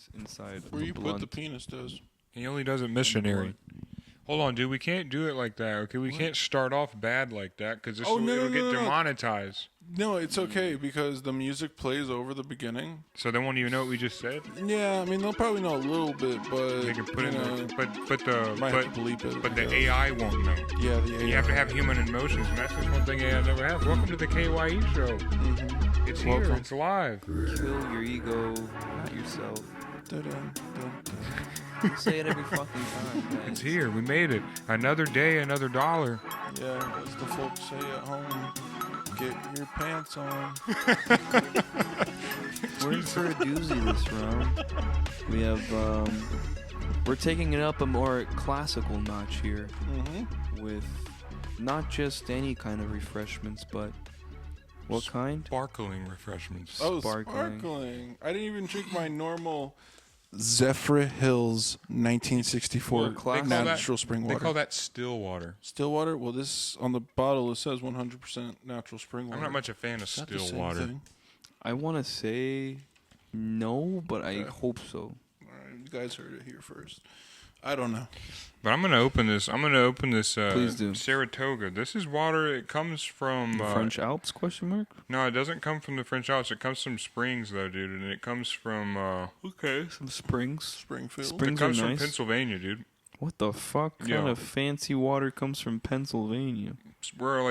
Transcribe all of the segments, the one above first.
penis inside Where of you a blunt. put the penis does. He only does it missionary. Hold on, dude. We can't do it like that. Okay, we can't start off bad like that because it'll get demonetized. No, it's okay because the music plays over the beginning. So they won't even know what we just said. Yeah, I mean they'll probably know a little bit, but They can put you in know, the might have to bleep it. but I the guess. AI won't know. Yeah, the AI. You have to have human emotions, and that's just one thing AI never has. Welcome to the KYE show. Mm-hmm. It's Welcome. here. It's live. Kill your ego, not yourself. Dun-dun, dun, You say it every fucking time, guys. It's here. We made it. Another day, another dollar. dun. Yeah, as the folks say at home, get your pants on. We're in for a doozy this round. We have, we're taking it up a more classical notch here Mm-hmm. with not just any kind of refreshments, but what kind? Sparkling refreshments. Oh, Sparkling. sparkling. I didn't even drink my normal Zephyr Hills 1964 More classic. natural spring They water. call that still water. Still water? Well, this on the bottle it says 100% natural spring water. I'm not much a fan of Is that the still same water. thing? I want to say no, but I hope so. All right, you guys heard it here first. I don't know. But I'm gonna open this. Please do. Saratoga. This is water. It comes from The French Alps? Question mark. No, it doesn't come from the French Alps. It comes from springs, though, dude, and it comes from Okay. Some springs. Springfield. it Springs comes are from nice. Pennsylvania, dude. What the fuck kind Yeah. of fancy water comes from Pennsylvania? It's where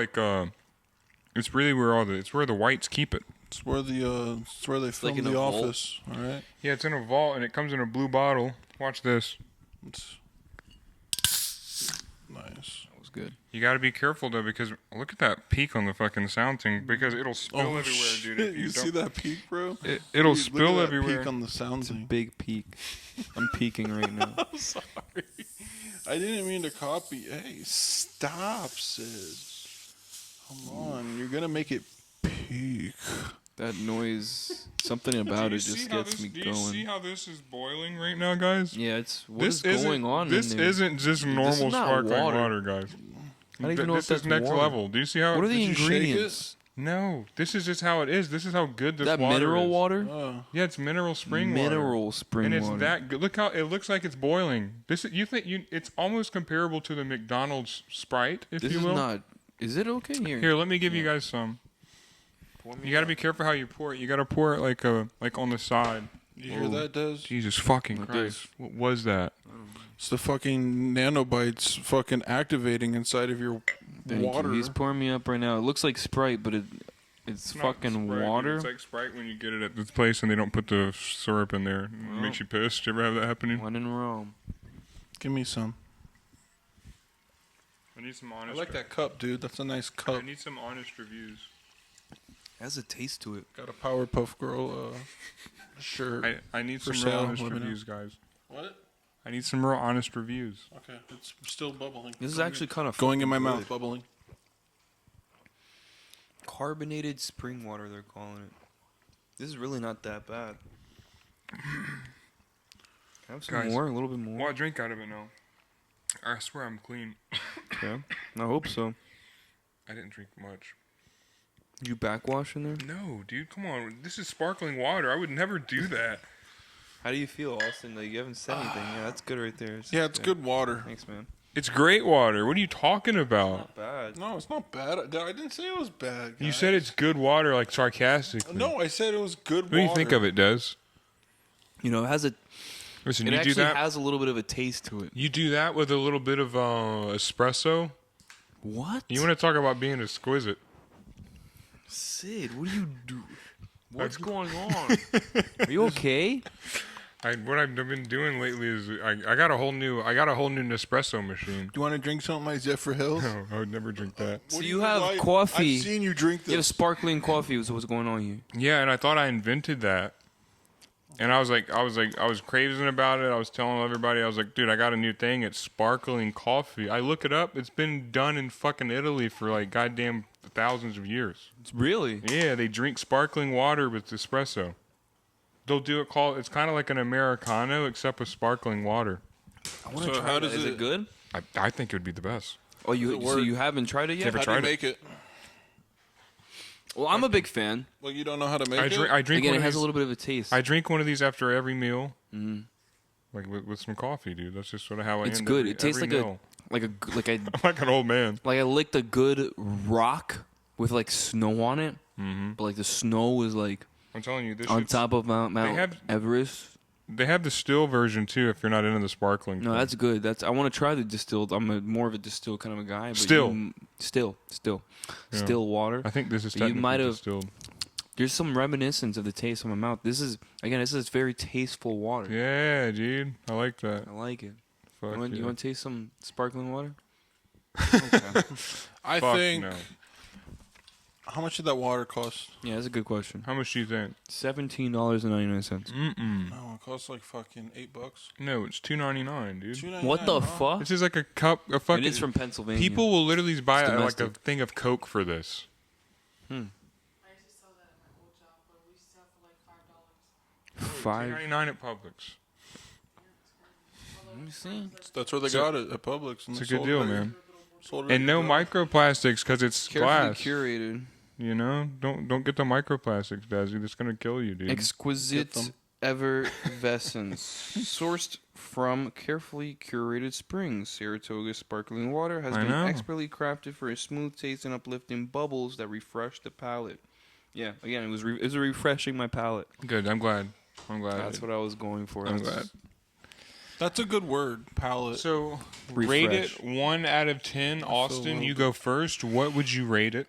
it's really where it's where the whites keep it. It's where they like filmed in a The vault. Office. All right. Yeah, it's in a vault, and it comes in a blue bottle. Watch this. It's nice. That was good. You got to be careful though, because look at that peak on the fucking sound thing, because it'll spill everywhere, shit. dude. If you see don't, that peak, bro? it'll Dude, spill look at that everywhere. Peak on the sound It's a thing. big peak. I'm peaking right now. I'm sorry. I didn't mean to copy. Hey, stop, sis. Come on, you're gonna make it peak. That noise, something about it just gets me Do you see going. how this is boiling right now, guys? Yeah, it's This what is going on This in there? isn't just is normal not sparkling water. water, guys. I don't even know this if that's is next water. level. Do you see how? What are the Did you shake it? ingredients? No, this is just how it is. This is how good this That water mineral is. water? Yeah, it's mineral spring water. Mineral spring And it's water. that good. Look how it looks like it's boiling. It's almost comparable to the McDonald's Sprite, if This you is will. not. Is it okay here? Here, let me give you guys some. You got to be careful how you pour it. You got to pour it like on the side. You hear that, Des? Jesus fucking Like Christ! What was that? It's the fucking nanobites fucking activating inside of your Thank water. You. He's pouring me up right now. It looks like Sprite, but it's not fucking Sprite, dude. water. It's like Sprite when you get it at this place and they don't put the syrup in there. It makes you pissed. You ever have that happening? One in Rome. Give me some. I need some I honest. like that cup, dude. That's a nice cup. I need some honest reviews. It has a taste to it. Got a Powerpuff Girl shirt. I need For some real sale, honest let me know. reviews, guys. What? I need some real honest reviews. Okay, it's still bubbling. This is actually kind of going in my fucking mouth, good. bubbling. Carbonated spring water, they're calling it. This is really not that bad. Can I have some Guys, more? A little bit more? Well, I drink out of it now. I swear I'm clean. Yeah. I hope so. I didn't drink much. You backwash in there? No, dude, come on. This is sparkling water. I would never do that. How do you feel, Austin? Like, you haven't said anything. Yeah, that's good right there. Yeah, it's good water. Thanks, man. It's great water. What are you talking about? Not bad. No, it's not bad. I didn't say it was bad. You guys. said it's good water, like sarcastically. No, I said it was good What water. do you think of it, Des? You know, it has a. Listen, It you actually do that. has a little bit of a taste to it. You do that with a little bit of espresso. What? You want to talk about being exquisite? Sid, what do you do? What's going on? Are you okay? What I've been doing lately is I got a whole new Nespresso machine. Do you want to drink something like Zephyr Hills? No, I would never drink that. So What do you have why- coffee. I've seen you drink You have this. sparkling coffee. Is what's going on here? Yeah, and I thought I invented that. And I was craving about it. I was telling everybody, I was like, dude, I got a new thing. It's sparkling coffee. I look it up. It's been done in fucking Italy for like goddamn thousands of years. It's really. Yeah, they drink sparkling water with espresso. They'll do it it's kind of like an Americano except with sparkling water. I want So to try how it. does Is it- it good? I think it would be the best. Oh, Does you it so work? you haven't tried it yet? Never How do you tried it. make it? Well, I'm a big fan. Well, you don't know how to make I it. drink. I drink Again, one it of has these. a little bit of a taste. I drink one of these after every meal, Mhm. like with some coffee, dude. That's just sort of how I. It's end good. every- It tastes every like meal. I'm like an old man. like I licked a good rock with like snow on it, but like the snow was like I'm telling you, this on shit's- top of Mount have- Everest. They have the still version too. If you're not into the sparkling. No, thing. that's good. I want to try the distilled. More of a distilled kind of a guy. But Still. still, Yeah. still water. I think this is You technically might have- distilled. There's some reminiscence of the taste in my mouth. This is very tasteful water. Yeah, dude. I like that. I like it. Fuck You yeah. want to taste some sparkling water? I Fuck think. no. How much did that water cost? Yeah, that's a good question. How much do you think? $17.99. Mm-mm. No, it costs like fucking $8. No, it's $2.99, dude. $2.99, What the huh? fuck? This is like a cup. A fucking. It is from Pennsylvania. People will literally buy It's like a domestic. thing of Coke for this. I used to sell that at my old job, but we used to sell for like $5. $5. $2.99 at Publix. Let me see. That's where they So- got it at Publix. And It's a they good sold deal, it. man. Sold it And no at- microplastics because it's Carefully glass. curated. You know, don't get the microplastics, Dazzy. That's gonna kill you, dude. Get Exquisite them. effervescence. Sourced from carefully curated springs. Saratoga sparkling water has I been know. expertly crafted for a smooth taste and uplifting bubbles that refresh the palate. Yeah, again, it was refreshing my palate. Good. I'm glad. That's what I was going for. I'm That's- glad. That's a good word, palate. So Refresh. rate it 1 out of 10. Austin, little you bit- go first. What would you rate it?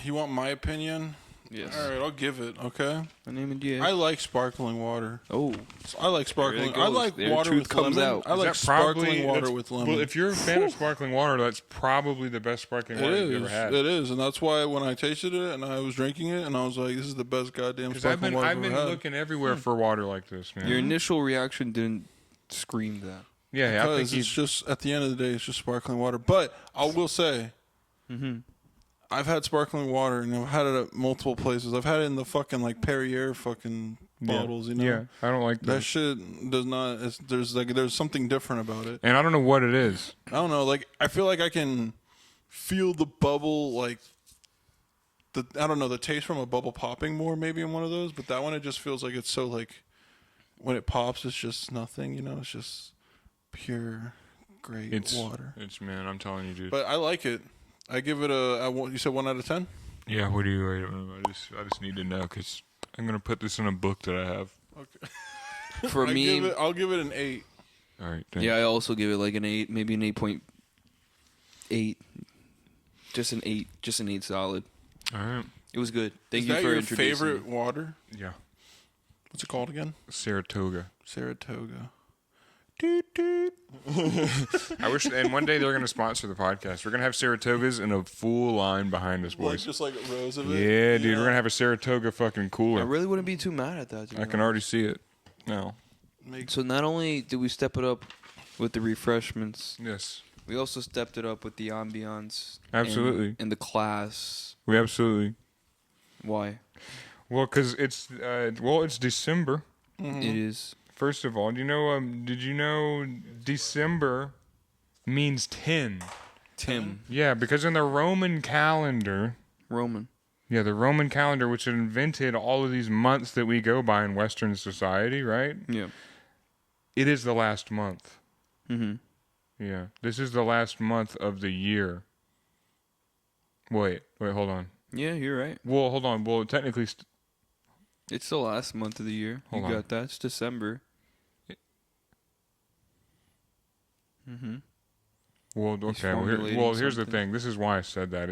You want my opinion? Yes. All right, I'll give it. Okay. My name is yeah. I like sparkling water. Oh, I like sparkling. There it I goes. like There, water truth with comes lemon. out. I Is like that probably- sparkling water that's- with lemon. Well, if you're a fan of sparkling water, that's probably the best sparkling It water you've is. ever had. It is, and that's why when I tasted it and I was drinking it, and I was like, "This is the best goddamn Because I've sparkling been water I've I've been ever had." looking everywhere for water like this, man. your initial reaction didn't scream that. yeah, I think Because you. it's just at the end of the day, it's just sparkling water. But I will say, I've had sparkling water, and I've had it at multiple places. I've had it in the fucking like Perrier fucking bottles. You know, Yeah, I don't like that that. shit does not. There's something different about it. And I don't know what it is. I don't know. Like I feel like I can feel the bubble, like I don't know, the taste from a bubble popping more maybe in one of those. But that one, it just feels like it's so like when it pops, it's just nothing. You know, it's just pure great It's water. It's man, I'm telling you, dude. But I like it. I give it you said 1 out of 10. yeah, what do you rate it? I just need to know because I'm gonna put this in a book that I have. Okay. For me, I'll give it an 8. All right. Thanks. yeah, I also give it like an 8, maybe an 8.8. Just an 8, just an 8 solid. All right. It was good. Thank Is you that for your introducing favorite me. water? Yeah. What's it called again? Saratoga. Saratoga. Doot, doot. I wish, and one day they're going to sponsor the podcast. We're going to have Saratogas in a full line behind us, Like, boys. just like rows of it. Yeah, dude, we're going to have a Saratoga fucking I cooler. really wouldn't be too mad at that. I can already see it. No. So not only did we step it up with the refreshments, Yes. we also stepped it up with the ambiance. Absolutely. And the class. We absolutely. Why? Well, because it's December. It is. First of all, did you know December means 10? Tim. Yeah, because in the Roman calendar, Roman. the Roman calendar, which invented all of these months that we go by in Western society, right? Yeah. It is the last month. Mm-hmm. Yeah, this is the last month of the year. Wait, hold on. Yeah, you're right. Well, hold on. Well, technically, It's the last month of the year. Hold you on. got that. It's December. Mm-hmm. well, okay. formulating Here's the something. thing. This is why I said that.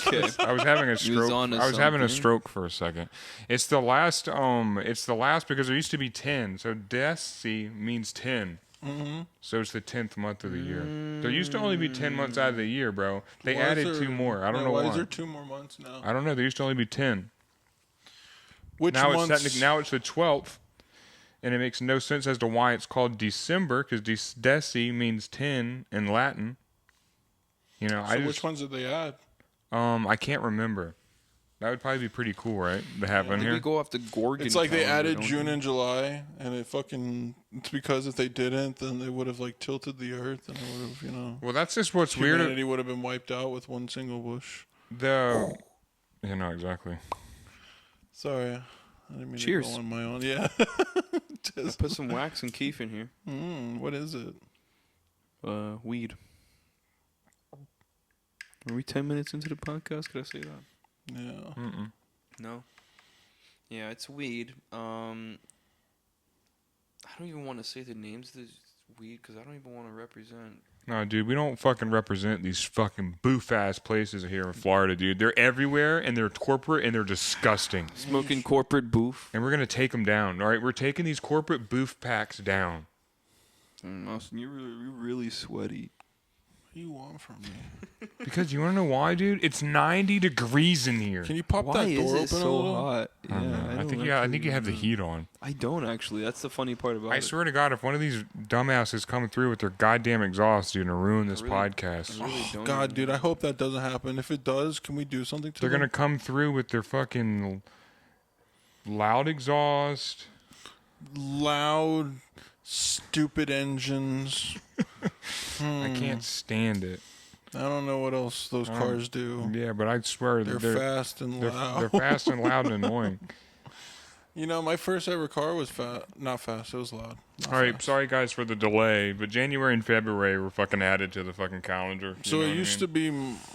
Okay. I was having a was stroke. onto I was having a something. stroke for a second. It's the last. It's the last because there used to be 10. So Deci means 10. Mm-hmm. So it's the 10th month of the year. There used to only be 10 months out of the year, bro. They Why is added there- 2 more. I don't know why. why. Is there 2 more months now? I don't know. There used to only be 10. Which Now months? it's now it's the 12th, and it makes no sense as to why it's called December because Deci means 10 in Latin. You know, So which ones did they add? I can't remember. That would probably be pretty cool, right? To have in Did here. we go off the Gorgon? It's like they calendar, added don't June we? and July, and it's because if they didn't, then they would have like tilted the earth, and it would have, Well, that's just what's weird. humanity would have been wiped out with one single bush. Yeah, no, exactly. Sorry, I didn't mean Cheers. to go on my own. Yeah. I put some wax and keef in here. What is it? Weed. Are we 10 minutes into the podcast? Could I say that? Yeah. Mm-mm. No. Yeah, it's weed. I don't even want to say the names of this weed because I don't even want to represent. No, dude, we don't fucking represent these fucking boof-ass places here in Florida, dude. They're everywhere, and they're corporate, and they're disgusting. Smoking corporate boof. And we're going to take them down, all right? We're taking these corporate boof packs down. Austin, you're really sweaty. What do you want from me? Because you want to know why, dude? It's 90 degrees in here. Can you pop Why that is door it open a so little? hot? I don't know. I think you have the heat on. I don't actually. That's the funny part about it. I swear to God, if one of these dumbasses come through with their goddamn exhaust, dude, and ruin this really- podcast. I really don't God, even- dude, I hope that doesn't happen. If it does, can we do something to They're them? going to come through with their fucking loud exhaust. Loud, stupid engines. I can't stand it. I don't know what else those cars do. Yeah, but I swear They're fast and loud. They're fast and loud and annoying. You know, my first ever car was not fast. It was loud. Not All right, fast. sorry guys for the delay, but January and February were fucking added to the fucking calendar. So it used to be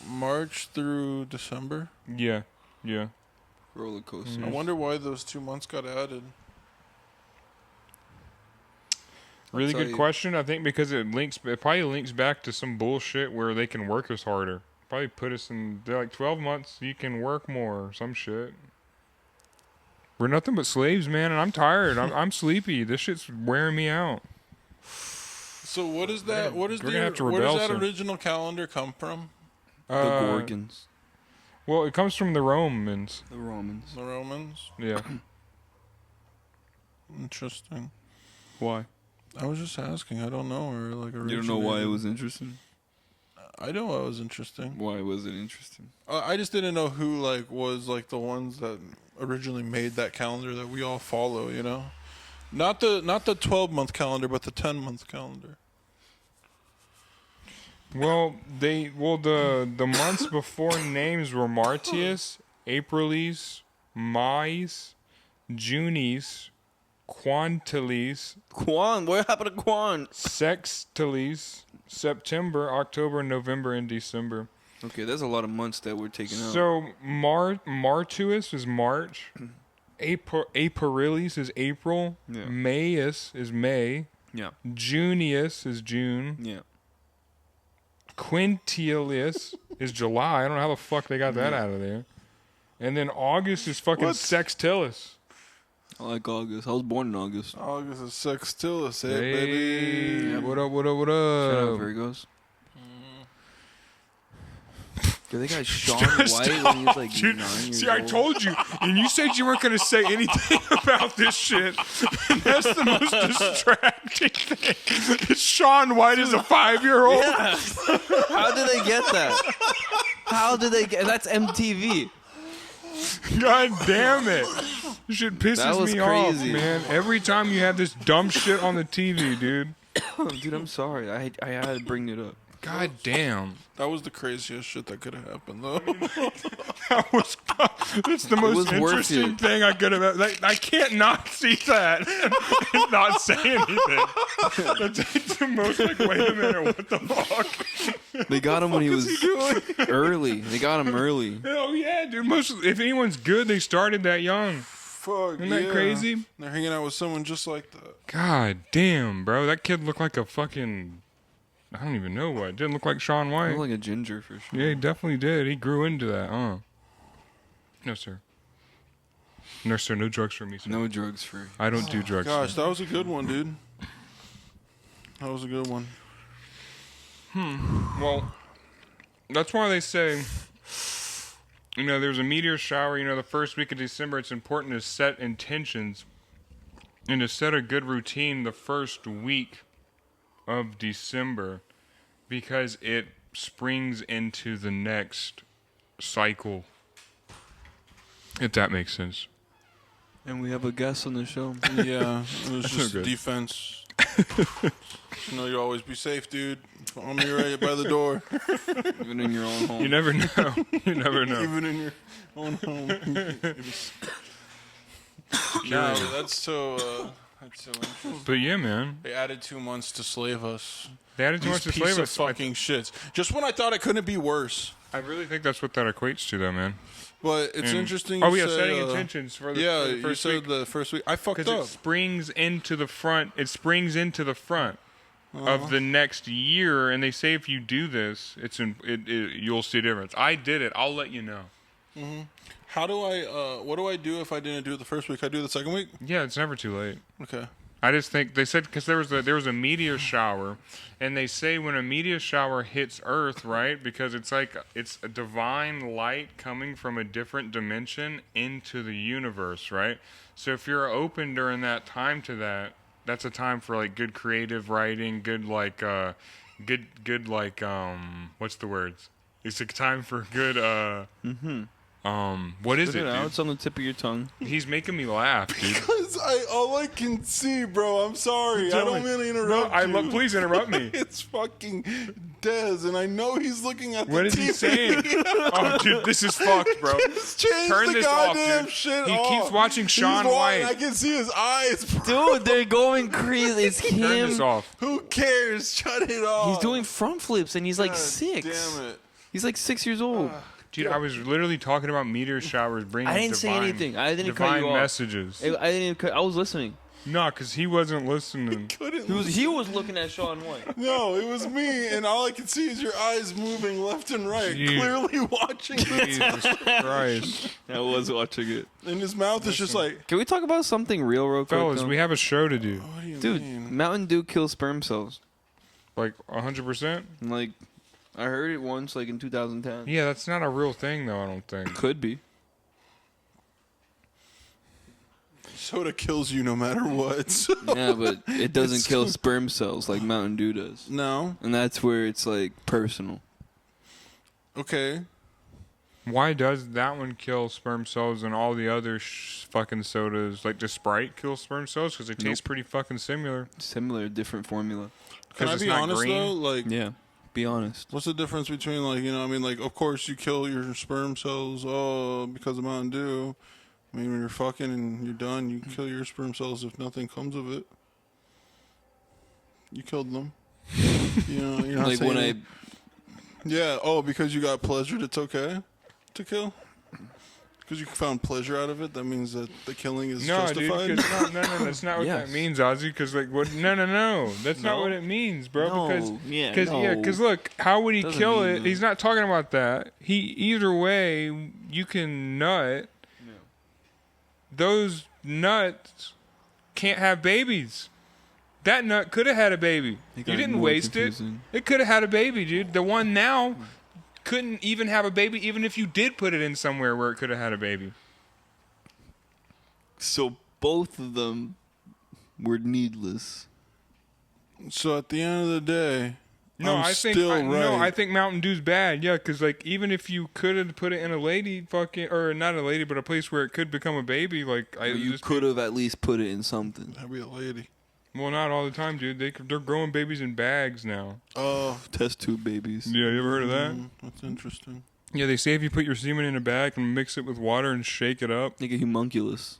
March through December. Yeah, yeah. roller coaster. I wonder why those 2 months got added. Really tell good you. question. I think because it probably links back to some bullshit where they can work us harder. Probably put us in. They're like 12 months. You can work more or some shit. We're nothing but slaves, man, and I'm tired. I'm sleepy. This shit's wearing me out. So what is that? What is we're gonna have to where does rebel that soon. original calendar come from? The Gorgons. Well, it comes from the Romans. The Romans. The Romans. Yeah. Interesting. Why? I was just asking. I don't know. Or like You don't know why it was interesting? I know why it was interesting. Why was it interesting? I just didn't know who was the ones that originally made that calendar that we all follow. You know, not the 12-month calendar, but the 10-month calendar. Well, the months before names were Martius, Aprilis, Mais, Junies, Quintilis, Quan. What happened to Quan? Sextilis, September, October, November, and December. Okay, there's a lot of months that we're taking out. So Martuus is March, Aparilis is April, Yeah. Maius is May, Yeah. Junius is June, Yeah. Quintilius is July. I don't know how the fuck they got that out of there. And then August is fucking What? Sextilis. I like August. I was born in August. August is Sextilis, Hey, baby. what up, what up, what Shout out up? Virgos. Dude, they got Sean White when he was like Dude, 9 years see, I old. told you, and you said you weren't going to say anything about this shit. And that's the most distracting thing. It's Sean White is a 5-year-old. How did they get that? How did they get? That's MTV. God damn it. This shit That was pisses me crazy. off, man. Every time you have this dumb shit on the TV, dude. Dude, I'm sorry. I had to bring it up. God damn. That was the craziest shit that could have happened, though. That's the was most worth interesting it. thing I could have. Like, I can't not see that and not say anything. That's the most like, wait a minute, what the fuck? They got him when he was early. They got him early. Hell yeah, dude. If anyone's good, they started that young. Fuck, Isn't that crazy? They're hanging out with someone just like that. God damn, bro. That kid looked like a fucking. I don't even know what. Didn't look like Sean He White. looked like a ginger for sure. Yeah, he definitely did. He grew into that, No, sir. No, sir. No drugs for me, sir. No drugs for. I don't do drugs. Gosh, that was a good one, dude. That was a good one. Well, that's why they say, there's a meteor shower, the first week of December. It's important to set intentions and to set a good routine the first week of December because it springs into the next cycle. If that makes sense. And we have a guest on the show. Yeah, it was That's just so good. defense. You know, you always be safe, dude. Follow me right by the door. Even in your own home. You never know. You never know. Even in your own home. No, that's so interesting. But yeah, man. They added 2 months to slave us. They added too much to Piece slave of us. fucking shits. Just when I thought it couldn't be worse. I really think that's what that equates to, though, man. But it's And- interesting. Oh, you yeah, said, setting intentions for the, yeah, for the you first said week. the first week. I fucked Because up. it springs into the front. It springs into the front Uh-huh. of the next year, and they say if you do this, you'll see a difference. I did it. I'll let you know. How do I? What do I do if I didn't do it the first week? I do it the second week. Yeah, it's never too late. Okay. I just think they said because there was a meteor shower, and they say when a meteor shower hits Earth, right? Because it's a divine light coming from a different dimension into the universe, right? So if you're open during that time to that, that's a time for like good creative writing, good what's the words? It's a time for good what is Spit it, it out. dude? It's on the tip of your tongue. He's making me laugh, dude. Because all I can see, bro. I'm sorry. I don't mean to interrupt you. Please interrupt me. It's fucking Dez, and I know he's looking at the What is TV. he saying? Oh, dude, this is fucked, bro. Just change Turn the this off, goddamn dude. shit He off. keeps watching Shaun White. I can see his eyes. Dude, they're going crazy. It's Turn this him. off. Who cares? Shut it off. He's doing front flips, and he's like God 6. Damn it. He's like 6 years old. Dude, I was literally talking about meteor showers bringing I didn't say divine- anything. I didn't cut divine you off. messages. I didn't. I was listening. No, because he wasn't listening. Couldn't. He was looking at Shaun White. No, it was me, and all I could see is your eyes moving left and right, Jeez. clearly watching this. Jesus Christ. I was watching it. And his mouth is just like, Can we talk about something real quick? Fellas, though? we have a show to do. what do you Dude, mean? Mountain Dew kills sperm cells. Like, 100%? Like, I heard it once, like in 2010. Yeah, that's not a real thing, though, I don't think. Could be. Soda kills you no matter what. Yeah, but it doesn't kill sperm cells like Mountain Dew does. No. And that's where it's like personal. Okay. Why does that one kill sperm cells and all the other fucking sodas, like does Sprite kill sperm cells? Because they taste pretty fucking similar. Similar, different formula. Can 'Cause I it's be not honest green? though? Like, Yeah. Be honest. what's the difference between like, you know, I mean, like, of course you kill your sperm cells, because of Mountain Dew. I mean, when you're fucking and you're done, you kill your sperm cells if nothing comes of it. You killed them. You know, you're not Like saying when I. Yeah. Oh, because you got pleasure, it's okay to kill. Because you found pleasure out of it, that means that the killing is No, dude, justified. 'cause no, that's not what Yes. that means, Ozzy. Because like, what? No, that's not No? what it means, bro. No, Because yeah, because no. look, how would he Doesn't kill mean it? that. He's not talking about that. Either way, you can nut. Those nuts can't have babies. That nut could have had a baby. It You got didn't more waste confusing. it. It could have had a baby, dude. The one now couldn't even have a baby, even if you did put it in somewhere where it could have had a baby. So both of them were needless. So at the end of the day, No, I'm I think still no, right. I think Mountain Dew's bad. Yeah, because like even if you could have put it in a lady fucking or not a lady, but a place where it could become a baby, like I You just could have at least put it in something. that'd be a lady. well, not all the time, dude. They're growing babies in bags now. Oh, Test tube babies. Yeah, you ever heard of that? that's interesting. Yeah, they say if you put your semen in a bag and mix it with water and shake it up. Like a homunculus.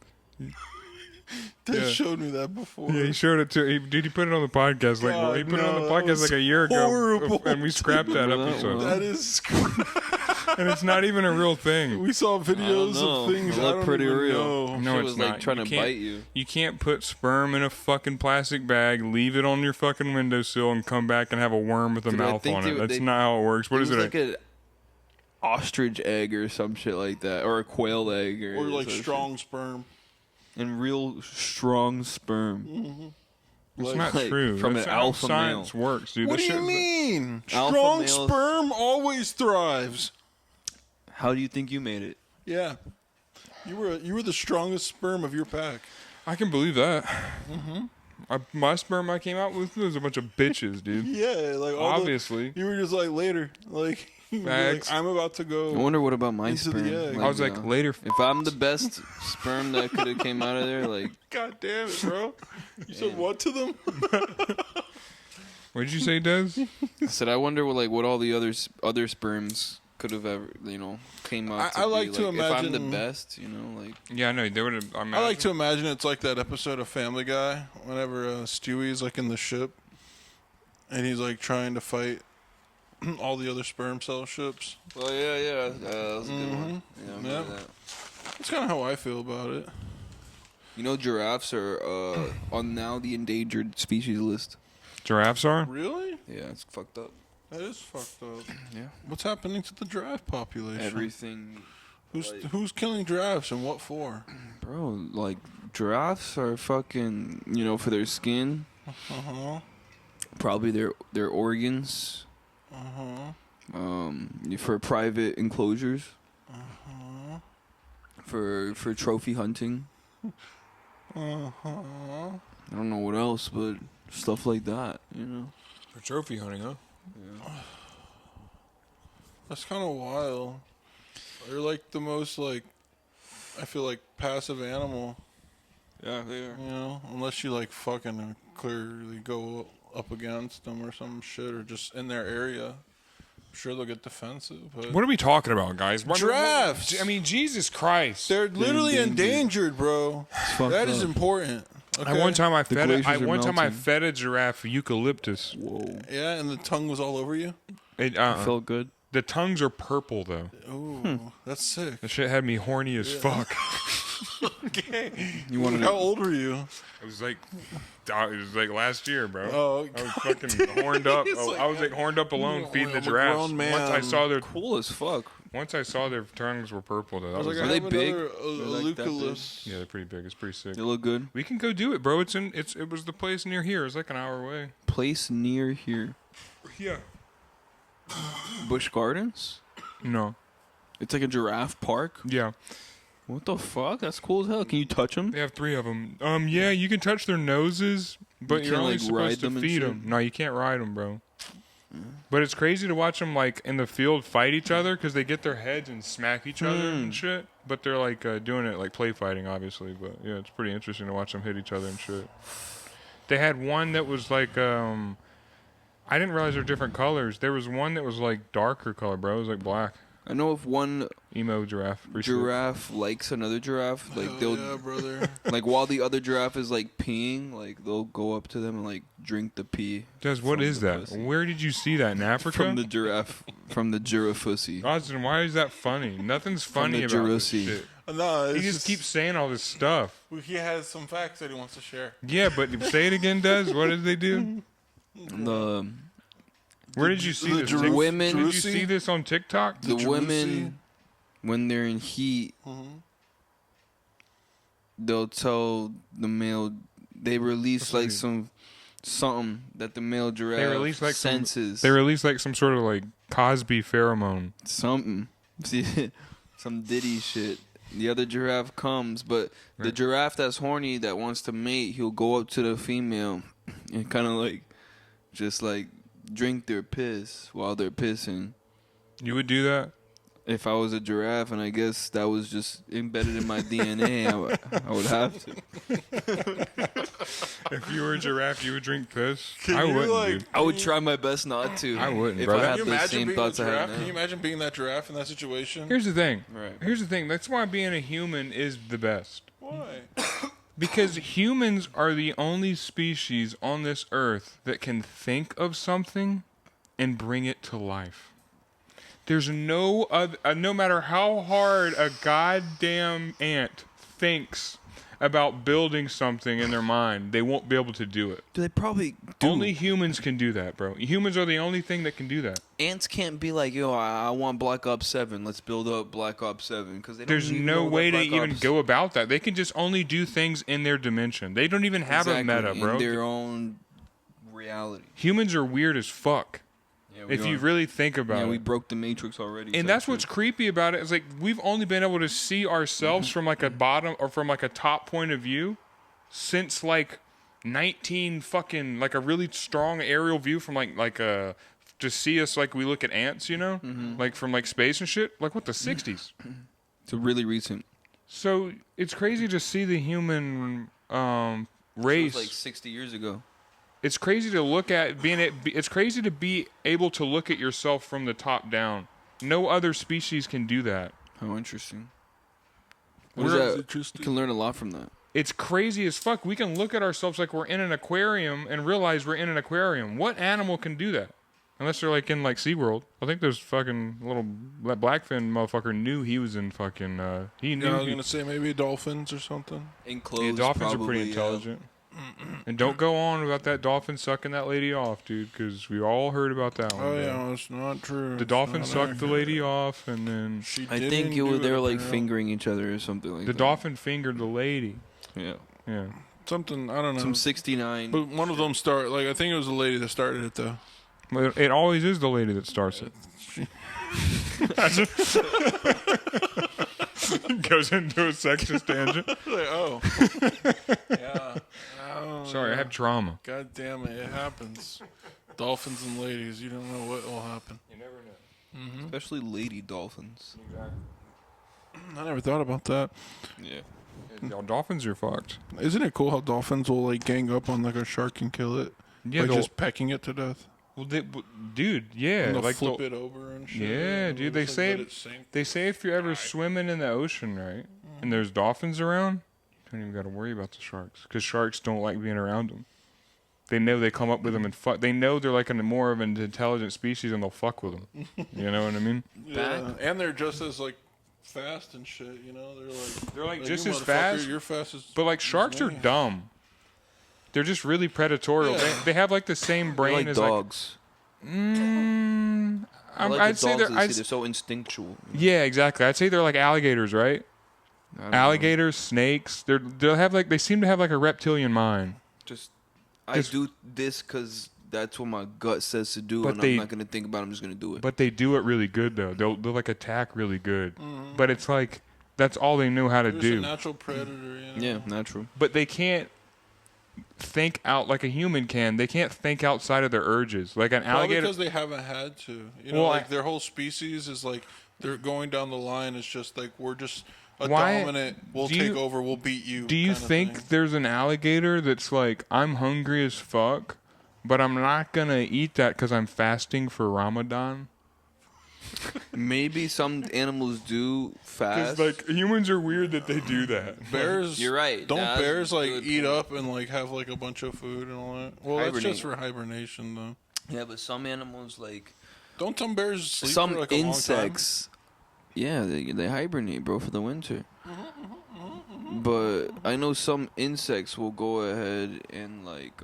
Dad Yeah. showed me that before. Yeah, he showed it to. He put it on the podcast. Like God, he put it on the no, podcast like a year ago, horrible. and we scrapped that Remember that episode. one? That is. And it's not even a real thing. We saw videos know. of things It I looked don't pretty even real. know. No, Shit it's was not. like trying You to can't- bite you. You can't put sperm in a fucking plastic bag, leave it on your fucking windowsill, and come back and have a worm with a Dude, I mouth think on they it. would- That's they- not how it works. What is was it? like an ostrich egg or some shit like that, or a quail egg, Or like some strong sperm. shit. And real strong sperm. It's like- not like true. from That's an how alpha science male. works, dude. What This do you shit- mean? Alpha Strong males- sperm always thrives. How do you think you made it? Yeah. You were the strongest sperm of your pack. I can believe that. My sperm I came out with was a bunch of bitches, dude. Yeah, like all Obviously. you were just like later, like Facts. I'm about to I go. wonder what about my Into the sperm. egg. I was like, later. if I'm the best sperm that could have came out of there, like, God damn it, bro! You said what to them? What did you say, Des? I said, I wonder what all the other sperms could have ever, came out. I like to if I'm the imagine- best, like. Yeah, no, they would have. I like to imagine it's like that episode of Family Guy whenever Stewie's like in the ship and he's like trying to fight all the other sperm cell ships. Well, yeah, that was a good one. Yeah, I remember Yep. that. That's kind of how I feel about it. Giraffes are on now the endangered species list. Giraffes are? Really? Yeah, it's fucked up. That is fucked up. Yeah. What's happening to the giraffe population? Everything, Who's killing giraffes and what for? bro. Like giraffes are fucking, for their skin, Uh-huh. probably their organs, for private enclosures, for trophy hunting. I don't know what else, but stuff like that. For trophy hunting, huh? That's kind of wild. They're like the most I feel like passive animal. Yeah, they are. Unless you like fucking clearly go up against them or some shit or just in their area. I'm sure they'll get defensive. But What are we talking about, guys? Giraffes! I mean, Jesus Christ. they're literally endangered. endangered, bro. fucked That is up. important. Okay? One time I fed glaciers are I melting. fed a giraffe eucalyptus. Whoa, Yeah, and the tongue was all over you. felt good. The tongues are purple though. Oh, that's sick. The shit had me horny as fuck. You wanted How old were you? It was like last year, bro. Oh, I was fucking horned up. I was like horned up alone feeding the I'm a giraffes. grown man. cool as fuck. Once I saw their tongues were purple though. That I was was like, Are I they have big? another, They're like that big? Eucalyptus. yeah, they're pretty big. It's pretty sick. They look good. We can go do it, bro. It was the place near here. It's like an hour away. Place near here. Yeah. Busch Gardens? No. It's like a giraffe park? Yeah. What the fuck? That's cool as hell. Can you touch them? They have 3 of them. Yeah, you can touch their noses, but You you're can't, only like, ride supposed to them and feed shit? them. No, you can't ride them, bro. But it's crazy to watch them like in the field fight each other because they get their heads and smack each other and shit. But they're like doing it like play fighting, obviously. But yeah, it's pretty interesting to watch them hit each other and shit. They had one that was like I didn't realize they're different colors. There was one that was like darker color, bro. It was like black. I know if one Emo giraffe. Pretty sick. giraffe likes another giraffe, like Hell they'll yeah, brother. like while the other giraffe is like peeing, like they'll go up to them and like drink the pee Des, what from is the that? pussy. Where did you see that in Africa? from the giraffussy. Austin, why is that funny? Nothing's funny the about this Jurassic. shit. No, He just keeps saying all this stuff. He has some facts that he wants to share. Yeah, but say it again, Des. What did they do? The Where did you see the this? giraffe- women- Did you see this on TikTok? the Jurassic? women when they're in heat, they'll tell the male they release like something that the male giraffe release, like, some- senses. They released like some sort of like Cosby pheromone. Something. See, some Diddy shit. The other giraffe comes, but the giraffe that's horny that wants to mate, he'll go up to the female and kind of like, just like drink their piss while they're pissing. You would do that? If I was a giraffe, and I guess that was just embedded in my DNA, I would have to. If you were a giraffe, you would drink piss? Can I you, wouldn't, like- dude. I would try my best not to. I wouldn't, if bro. I Can had Can you the imagine same being thoughts that I giraffe? have Can you now. imagine being that giraffe in that situation? Here's the thing. Right. Here's the thing. That's why being a human is the best. Why? Because humans are the only species on this earth that can think of something and bring it to life. There's no other, no matter how hard a goddamn ant thinks about building something in their mind, they won't be able to do it. Do they probably do? Only humans can do that, bro. Humans are the only thing that can do that. Ants can't be like, yo, I want Black Ops 7. Let's build up Black Ops 7 because There's no way to even go about that. They can just only do things in their dimension. They don't even have a meta, bro. in their own reality. Humans are weird as fuck. Yeah, we If you are. really think about we it. broke the Matrix already. And that's what's creepy about it is like we've only been able to see ourselves from like a bottom or from like a top point of view since like 19 fucking like a really strong aerial view from like a just see us like we look at ants, you know, like from like space and shit. Like what the 60s. It's really recent. So it's crazy to see the human race. It was like 60 years ago. It's crazy to look at it's crazy to be able to look at yourself from the top down. No other species can do that. How interesting. That's You interesting. can learn a lot from that. It's crazy as fuck. We can look at ourselves like we're in an aquarium and realize we're in an aquarium. What animal can do that? Unless they're like in like SeaWorld. I think there's fucking little blackfin motherfucker knew he was in fucking he knew Yeah, I was gonna say maybe dolphins or something. Enclosed, yeah, dolphins probably, are pretty intelligent. And don't go on about that dolphin sucking that lady off, dude, because we all heard about that one. Oh bro. yeah, it's not true. The It's dolphin not sucked the accurate. lady off, and then She I didn't think do they were like apparently. fingering each other or something like the that. dolphin fingered the lady. Yeah. Yeah. Something I don't know. Some 69. But one of them started. Like I think it was the lady that started it though. Well, it always is the lady that starts it. Goes into a sexist tangent. Like, oh, yeah. Oh, Sorry, I have trauma. God damn it, it happens. Dolphins and ladies, you don't know what will happen. You never know. Especially lady dolphins. I never thought about that. Yeah. Y'all dolphins are fucked. Isn't it cool how dolphins will like gang up on like a shark and kill it? Yeah, like they'll- just pecking it to death. well, dude, yeah, And they'll like flip they'll- it over and shit. Yeah, and dude, they'll they just, say- let it sink. They say if you're ever swimming in the ocean, right, and there's dolphins around, you don't even got to worry about the sharks because sharks don't like being around them. They know they come up with them and fuck. They know they're like more of an intelligent species and they'll fuck with them. You know what I mean? Yeah, and they're just as like fast and shit. You know, They're like like, just you as motherfucker, fast, You're fast as. but like sharks are me. dumb. They're just really predatorial. Yeah. They have like the same They're brain like as dogs. I like I'd the say dogs they're. they're so instinctual. Yeah, exactly. I'd say they're like alligators, right? I don't know. Alligators, snakes. They'll have like they seem to have like a reptilian mind. Just Just- I do this because that's what my gut says to do, But and they- I'm not gonna think about it. I'm just gonna do it. But they do it really good though. They'll like attack really good. But it's like that's all they know how to They're just do. a natural predator. You know? Yeah, natural. But they can't think out like a human can. They can't think outside of their urges. Like an Probably alligator. because they haven't had to. You know, Well, like their whole species is like they're going down the line. It's just like we're just a Why- dominant. We'll do take you- over. We'll beat you. Do you kinda think thing. there's an alligator that's like I'm hungry as fuck, but I'm not gonna eat that because I'm fasting for Ramadan? Maybe some animals do fast. Because like humans are weird that they do that. bears? You're right. Don't That's bears a like good eat point. up and like have like a bunch of food and all that? Well, that's Hibernate. just for hibernation though. Yeah, but some animals like Don't some bears sleep some for like a long time? insects. Yeah, they hibernate, bro, for the winter. But I know some insects will go ahead and like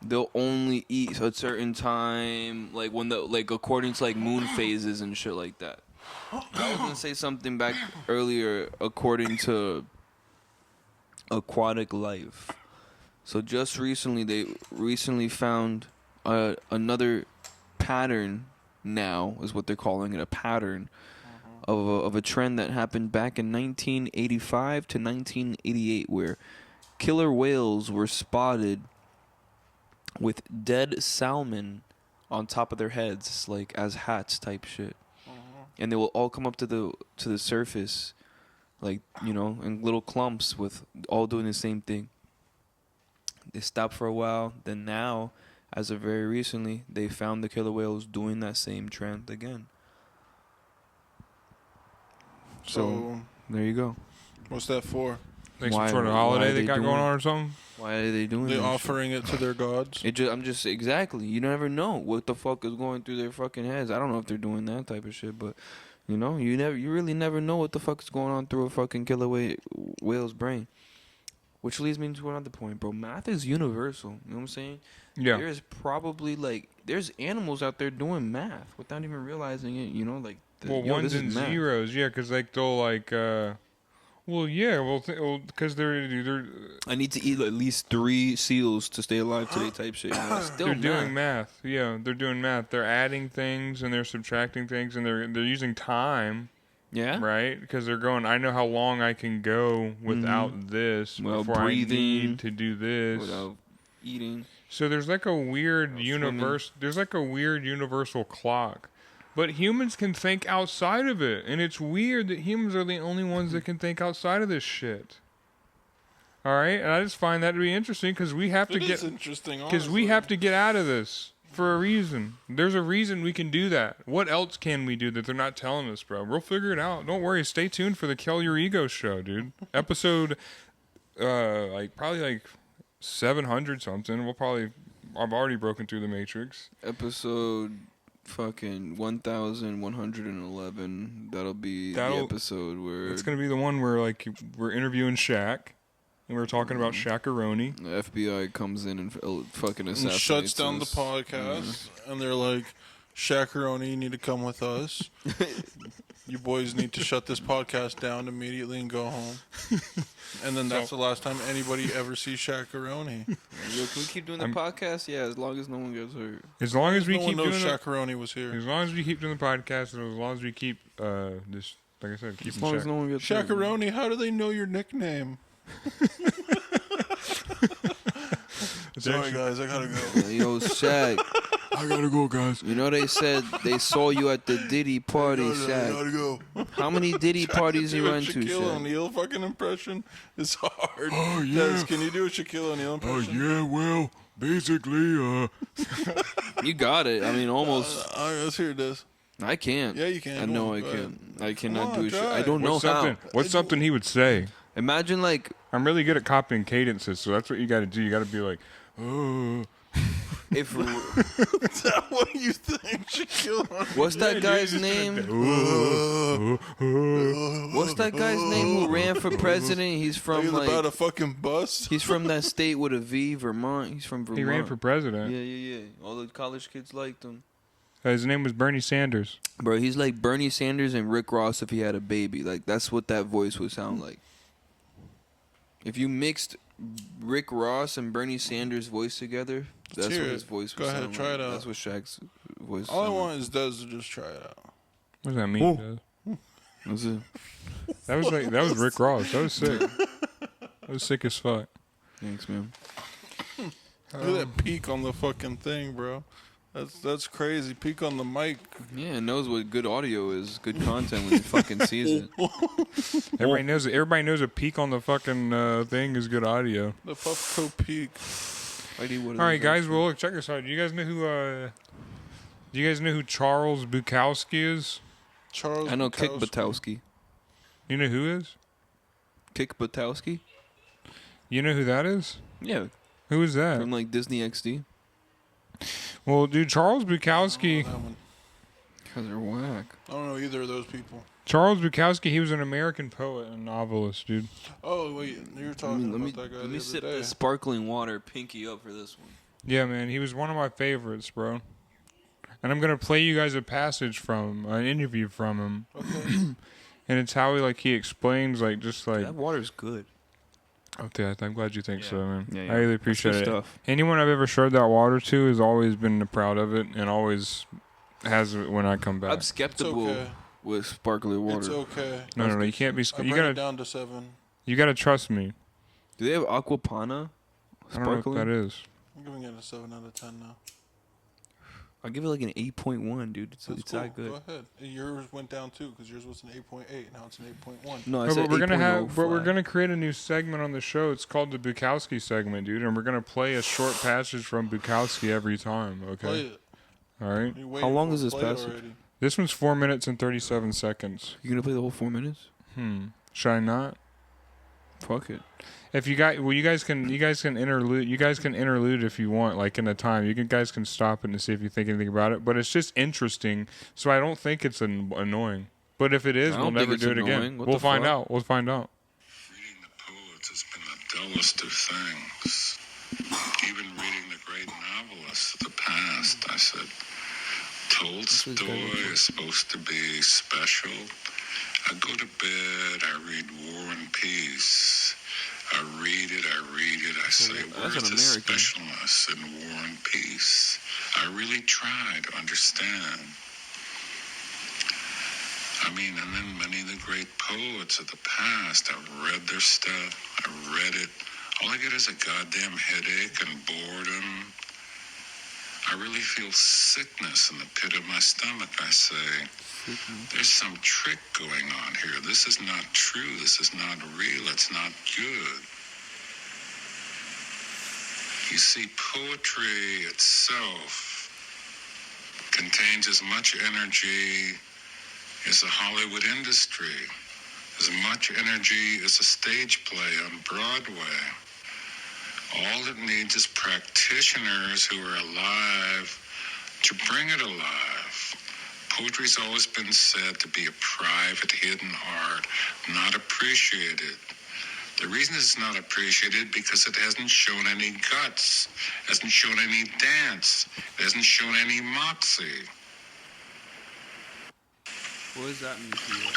they'll only eat at a certain time, like when the like according to like moon phases and shit like that. I was gonna say something back earlier according to aquatic life. So just recently they found another pattern now is what they're calling it, a pattern of a trend that happened back in 1985 to 1988 where killer whales were spotted with dead salmon on top of their heads like as hats type shit. And they will all come up to the surface like, you know, in little clumps with all doing the same thing. They stopped for a while, then now as of very recently, they found the killer whales doing that same trend again. So There you go. what's that for? Like Why- some sort of why holiday are they they got doing- going on or something. Why are they doing They that? offering it to their gods? I'm just exactly. You never know what the fuck is going through their fucking heads. I don't know if they're doing that type of shit, but you know, you really never know what the fuck is going on through a fucking killer whale's brain. Which leads me to another point, bro. Math is universal. You know what I'm saying? Yeah. There's probably like there's animals out there doing math without even realizing it. You know, like Well, yo, ones this is and math. zeros, yeah, because like they'll like, well, yeah, well, because they're I need to eat at least 3 seals to stay alive today, type shit. You know? It's still they're math. doing math. Yeah, they're doing math. They're adding things and they're subtracting things and they're using time, Yeah. right? Because they're going. I know how long I can go without this Well, before I breathing need to do this. Without eating. So there's like a weird Swimming. universe. There's like a weird universal clock. But humans can think outside of it. And it's weird that humans are the only ones that can think outside of this shit. All right? And I just find that to be interesting because we have to It is get interesting, because we honestly. have to get out of this for a reason. There's a reason we can do that. What else can we do that they're not telling us, bro? We'll figure it out. Don't worry. Stay tuned for the Kill Your Ego show, dude. Episode probably 700 something. I've already broken through the Matrix. Episode fucking 1111. That'll be the episode where It's gonna be the one where like we're interviewing Shaq, and we're talking about Shaq-a-Roni. the FBI comes in and fucking And assassinates shuts down the us. podcast, and they're like, Shakaroni, you need to come with us. You boys need to shut this podcast down immediately and go home. And then that's the last time anybody ever sees Shakaroni. Yo, can we keep doing the podcast? Yeah, as long as no one gets hurt. As long as we No keep one knows doing it, Shakaroni was here. as long as we keep doing the podcast, and as long as we keep this, like I said, keep As long as no one gets hurt. Shakaroni, how do they know your nickname? Sorry, guys, I gotta go. Yo, Shaq. I gotta go, guys. You know they said they saw you at the Diddy party, I Shaq. gotta go. How many Diddy parties you Do a went to, Shaquille Shaq? O'Neal fucking impression is hard. Oh, yeah. Guys, can you do a Shaquille O'Neal impression? yeah, well, basically, You got it. I mean, almost. All right, let's hear this. I can't. Yeah, you can. I Go know on, I go can't. I cannot on, do shit. try I it. don't know how. What's something he would say? Imagine like I'm really good at copying cadences, so that's what you got to do. You got to be like, oh. if Is that what you think Shaquille O'Neal? what's that guy's name? What's that guy's name who ran for president? He's from He's about a like fucking bus. he's from that state with a V, Vermont. He's from Vermont. He ran for president. Yeah. All the college kids liked him. His name was Bernie Sanders. Bro, he's like Bernie Sanders and Rick Ross if he had a baby. Like that's what that voice would sound like. If you mixed Rick Ross and Bernie Sanders' voice together, that's hear what it. his voice would Go ahead, sound try like. it out. That's what Shaq's voice. All I sound want is Dez to just try it out. What does that mean? Dad? like. That's it. That was Rick Ross. That was sick. That was sick as fuck. Thanks, man. Look at that peak on the fucking thing, bro. That's crazy. Peak on the mic. Yeah, it knows what good audio is, good content when it fucking sees it. Everybody knows it. Everybody knows a peak on the fucking thing is good audio. The Puffco peak. All right, guys. Well, look, check this out. Do you guys know who? Do you guys know who Charles Bukowski is? Charles. I know Kick Bukowski. Butowski. You know who is? Kick Butowski? You know who that is? Yeah, Who is that? from like Disney XD. Well, dude, Charles Bukowski. That one. Because they're whack. I don't know either of those people. Charles Bukowski. He was an American poet and novelist, dude. Oh wait, you were talking Let me, about that guy let the me other sip day. this sparkling water, pinky up for this one. Yeah, man. He was one of my favorites, bro. And I'm gonna play you guys a passage from an interview from him, Okay. and it's how he explains just like. That water's good. Okay, I'm glad you think so, man. Yeah, I really That's appreciate good it. stuff. Anyone I've ever showed that water to has always been proud of it, and always has it when I come back. I'm It's skeptical okay. with sparkling water. It's okay. No, you can't be. I You bring it gotta, down to 7. you gotta trust me. Do they have Aquapana? I don't know what that is. I'm giving it a 7 out of 10 now. I'll give it like an 8.1, dude. It's That's it's cool. that good. Go ahead. Yours went down too because yours was an 8.8. Now it's an 8.1. No, I No, said but we're gonna 8.0 have, but we're flat. gonna create a new segment on the show. It's called the Bukowski segment, dude, and we're gonna play a short passage from Bukowski every time. Okay. Play it. All right. You waiting How long for is it? this Play it passage? already. This one's 4 minutes and 37 seconds. You gonna play the whole 4 minutes? Should I not? Fuck it. If you guys can interlude if you want, like in a time. Guys can stop it and see if you think anything about it. But it's just interesting, so I don't think it's annoying. But if it is, I we'll don't think never it's do it annoying. again. What We'll the find fuck? out. We'll find out. Reading the poets has been the dullest of things. Even reading the great novelists of the past, I said, Tolstoy is supposed to be special. I go to bed, I read War and Peace. I read it, I say, where's an the American. specialness in War and Peace? I really try to understand. I mean, and then many of the great poets of the past, I've read their stuff, I read it. All I get is a goddamn headache and boredom. really feel sickness in the pit of my stomach. I say, there's some trick going on here. This is not true. This is not real. It's not good. You see, poetry itself contains as much energy as the Hollywood industry, as much energy as a stage play on Broadway. All it needs is practitioners who are alive to bring it alive. Poetry's always been said to be a private, hidden art, not appreciated. The reason it's not appreciated because it hasn't shown any guts, hasn't shown any dance, it hasn't shown any moxie. What does that mean to you?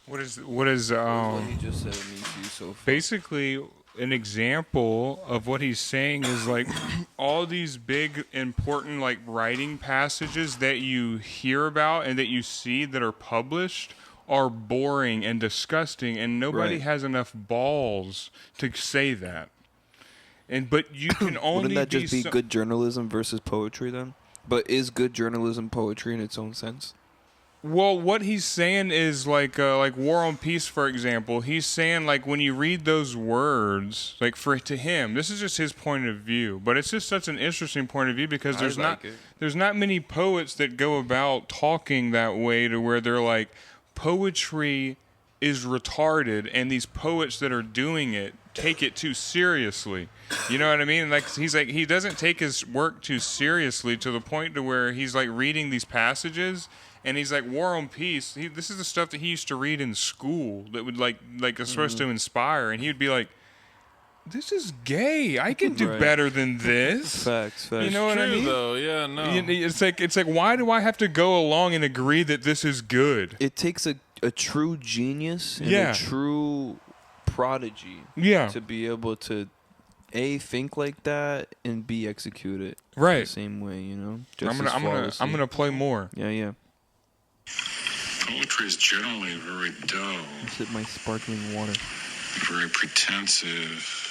What is What he just said mean to you so far? basically an example of what he's saying is like all these big important like writing passages that you hear about and that you see that are published are boring and disgusting, and nobody Right. has enough balls to say that. But you can only Wouldn't that just be so- good journalism versus poetry then? But is good journalism poetry in its own sense? Well, what he's saying is like War and Peace, for example. He's saying like when you read those words, like to him, this is just his point of view. But it's just such an interesting point of view because I like it. there's not many poets that go about talking that way to where they're like poetry is retarded, and these poets that are doing it take it too seriously. You know what I mean? Like he's like he doesn't take his work too seriously to the point to where he's like reading these passages. And he's like, War and Peace. This is the stuff that he used to read in school that would like is supposed to inspire. And he would be like, "This is gay. I can do Right. better than this." Facts. You know what I True, mean? though. Yeah, no. It's like why do I have to go along and agree that this is good? It takes a true genius and Yeah. a true prodigy Yeah, to be able to A, think like that, and B, execute it the right. same way, you know? I'm gonna play more. Yeah. Poetry is generally very dull, Sip my sparkling water. very pretensive.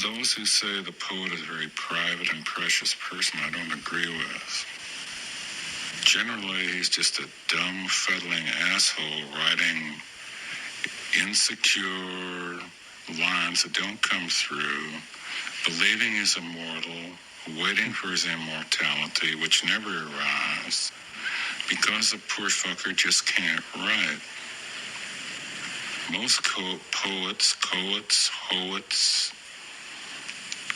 Those who say the poet is a very private and precious person, I don't agree with. Generally, he's just a dumb, fuddling asshole writing insecure lines that don't come through, believing he's immortal, waiting for his immortality, which never arrives, because the poor fucker just can't write. Most poets,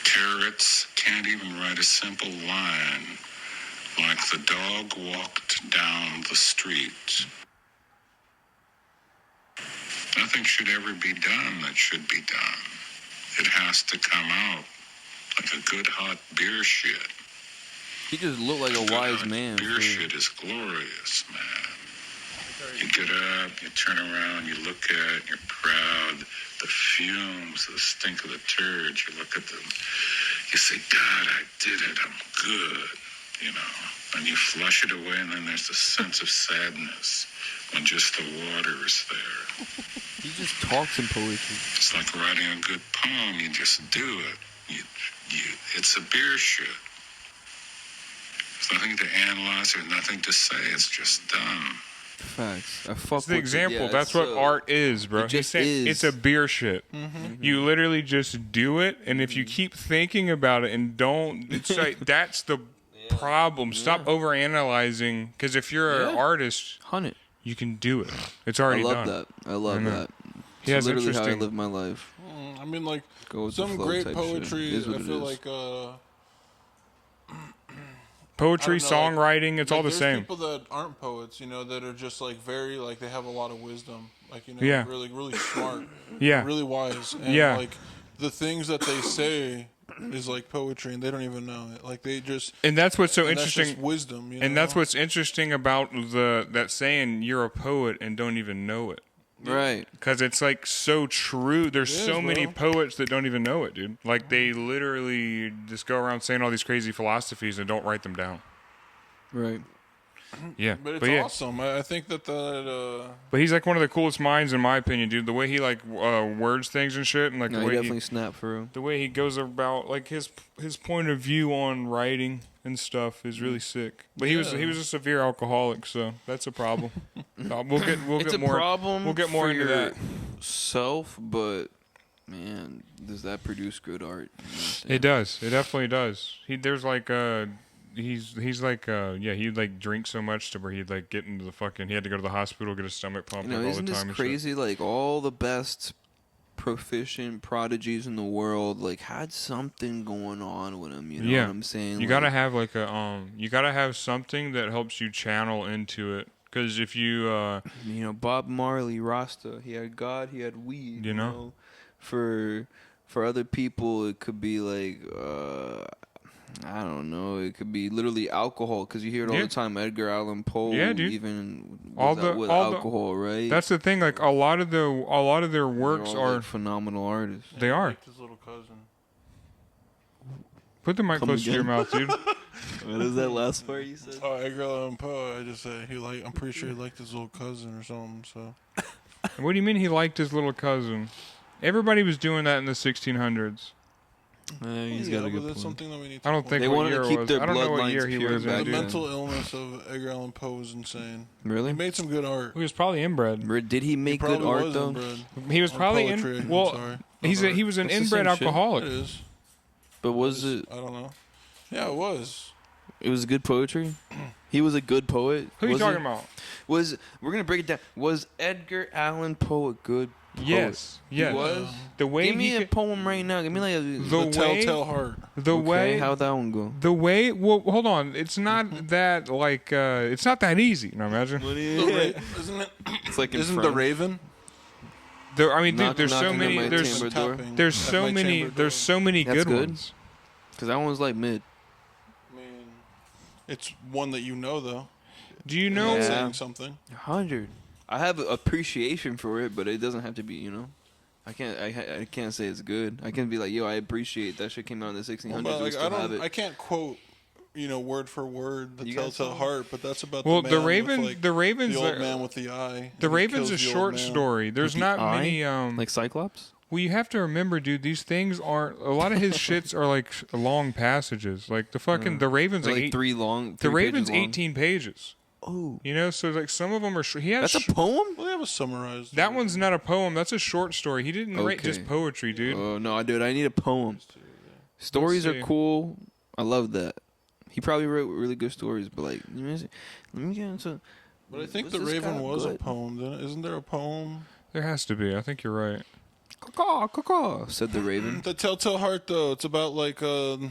carrots can't even write a simple line, like the dog walked down the street. Nothing should ever be done that should be done. It has to come out like a good hot beer shit. He just looked like a Good wise hot man. Beer for- shit is glorious, man. You get up, you turn around, you look at it, you're proud. The fumes, the stink of the turds, you look at them, you say, God, I did it, I'm good, you know. And you flush it away, and then there's a sense of sadness when just the water is there. He just talks in poetry. It's like writing a good poem, you just do it. It's a beer shit. There's nothing to analyze, there's nothing to say, it's just done. Facts. I fuck That's the with it. example. Yeah, That's it's what so- art is, bro. it He's just saying is. it's a beer shit. You literally just do it, and if you keep thinking about it and don't, it's like that's the problem. Stop overanalyzing, because if you're an Yeah. artist, 100. you can do it. It's I already love done. that. I love know. that. He has It's literally how I interesting- live my life. I mean, like, Go with the some flow great type poetry, shit. Is what I it feel is. like, Poetry, I don't know, like- songwriting, it's all the there's same. people that aren't poets, you know, that are just like very, like, they have a lot of wisdom, like, you know, Yeah. really, really smart, Yeah. really wise, and Yeah. like the things that they say is like poetry, and they don't even know it. Like they just, And that's what's so and that's interesting. just wisdom, you know? And that's what's interesting about that saying, "You're a poet and don't even know it," Right. because it's like so true. There's It so is, many bro. poets that don't even know it, dude. Like they literally just go around saying all these crazy philosophies and don't write them down. Right. Yeah, But it's yeah. awesome. I think that But he's like one of the coolest minds in my opinion, dude. The way he like words things and shit, and like No, the he way definitely snapped for real. the way he goes about like his point of view on writing and stuff is really sick. But he was a severe alcoholic, so that's a problem. We'll It's get a more. problem. We'll get more for into that. self, but man, does that produce good art? You know what I'm saying? It does. It definitely does. There's like he's like he'd like drink so much to where he'd like get into the fucking he had to go to the hospital, get his stomach pumped You know, like, all isn't the this time and shit. crazy? Like all the best proficient prodigies in the world, like had something going on with them. You know Yeah. what I'm saying? You Like, gotta have like a you gotta have something that helps you channel into it. Because if you you know, Bob Marley, Rasta, he had God, he had weed. You know? For other people, it could be like I don't know. It could be literally alcohol because you hear it all Yeah. the time. Edgar Allan Poe, Yeah, dude. even All with, the- with all the- alcohol, right? that's the thing. Like a lot of their They're works all, are like, phenomenal artists. they are. like his little cousin. Put the mic Come close to your again? mouth, dude. What is that last part you said? Oh, Edgar Allan Poe. I just said I'm pretty sure he liked his little cousin or something. So What do you mean he liked his little cousin? Everybody was doing that in the 1600s. He's yeah, got a but good that's point. something that we need. To I don't point think They what wanted to year it keep was. their I don't know what bloodlines year he pure was in, back The dude. then. mental illness of Edgar Allan Poe is insane. Really? He made some good art. He was probably inbred. Did he He make probably good art was though? inbred. He was Or probably poetry, in. I'm Well, sorry. he was an That's the inbred same shit. alcoholic. It is. But was it? I don't know. Yeah, it was. It was good poetry. He was a good poet. Who are you Was talking he? about? We're gonna break it down. Was Edgar Allan Poe a good poet? Yes. Yes. He was. The way Give me he a could- poem right now. Give me like a. The The way- Telltale Heart. the okay, way how'd that one go? the way well hold on, it's not that like it's not that easy. No, imagine. Isn't it? It's like in Isn't the French. Raven? There, I mean, dude, Knock- there's so knocking many. at my There's chamber door. Tapping there's at so my many. chamber There's door. so many That's good good. ones. Because that one was like mid. I mean, it's one that you know though. Do you know? It's Yeah. saying something. 100. I have appreciation for it, but it doesn't have to be. You know, I can't say it's good. I can be like, yo, I appreciate that shit came out in the 1600s. But we like, still have it. I can't quote, word for word the You got Telltale some? Heart, but that's about Well, the the man Raven, with, like, the Ravens, the old are- man with the eye. the and he Raven's kills a the old short man. story. There's the not eye? many. Like Cyclops. Well, you have to remember, dude. These things aren't. A lot of his shits are like long passages. Like the fucking the Ravens. They're Like like eight, three long. the three Ravens pages long. 18 pages. Oh, You know, so like some of them are. He has. that's a poem. Well, they have a summarized. That one's not a poem. That's a short story. He didn't write Okay. just poetry, dude. Oh no, dude, I need a poem. Stories Let's are see. cool. I love that. He probably wrote really good stories, but like, let me get into. But I think what's the this Raven guy was a good? poem. Isn't there a poem? There has to be. I think you're right. Caw, caw, caw, said the Raven. The Telltale Heart, though, it's about like the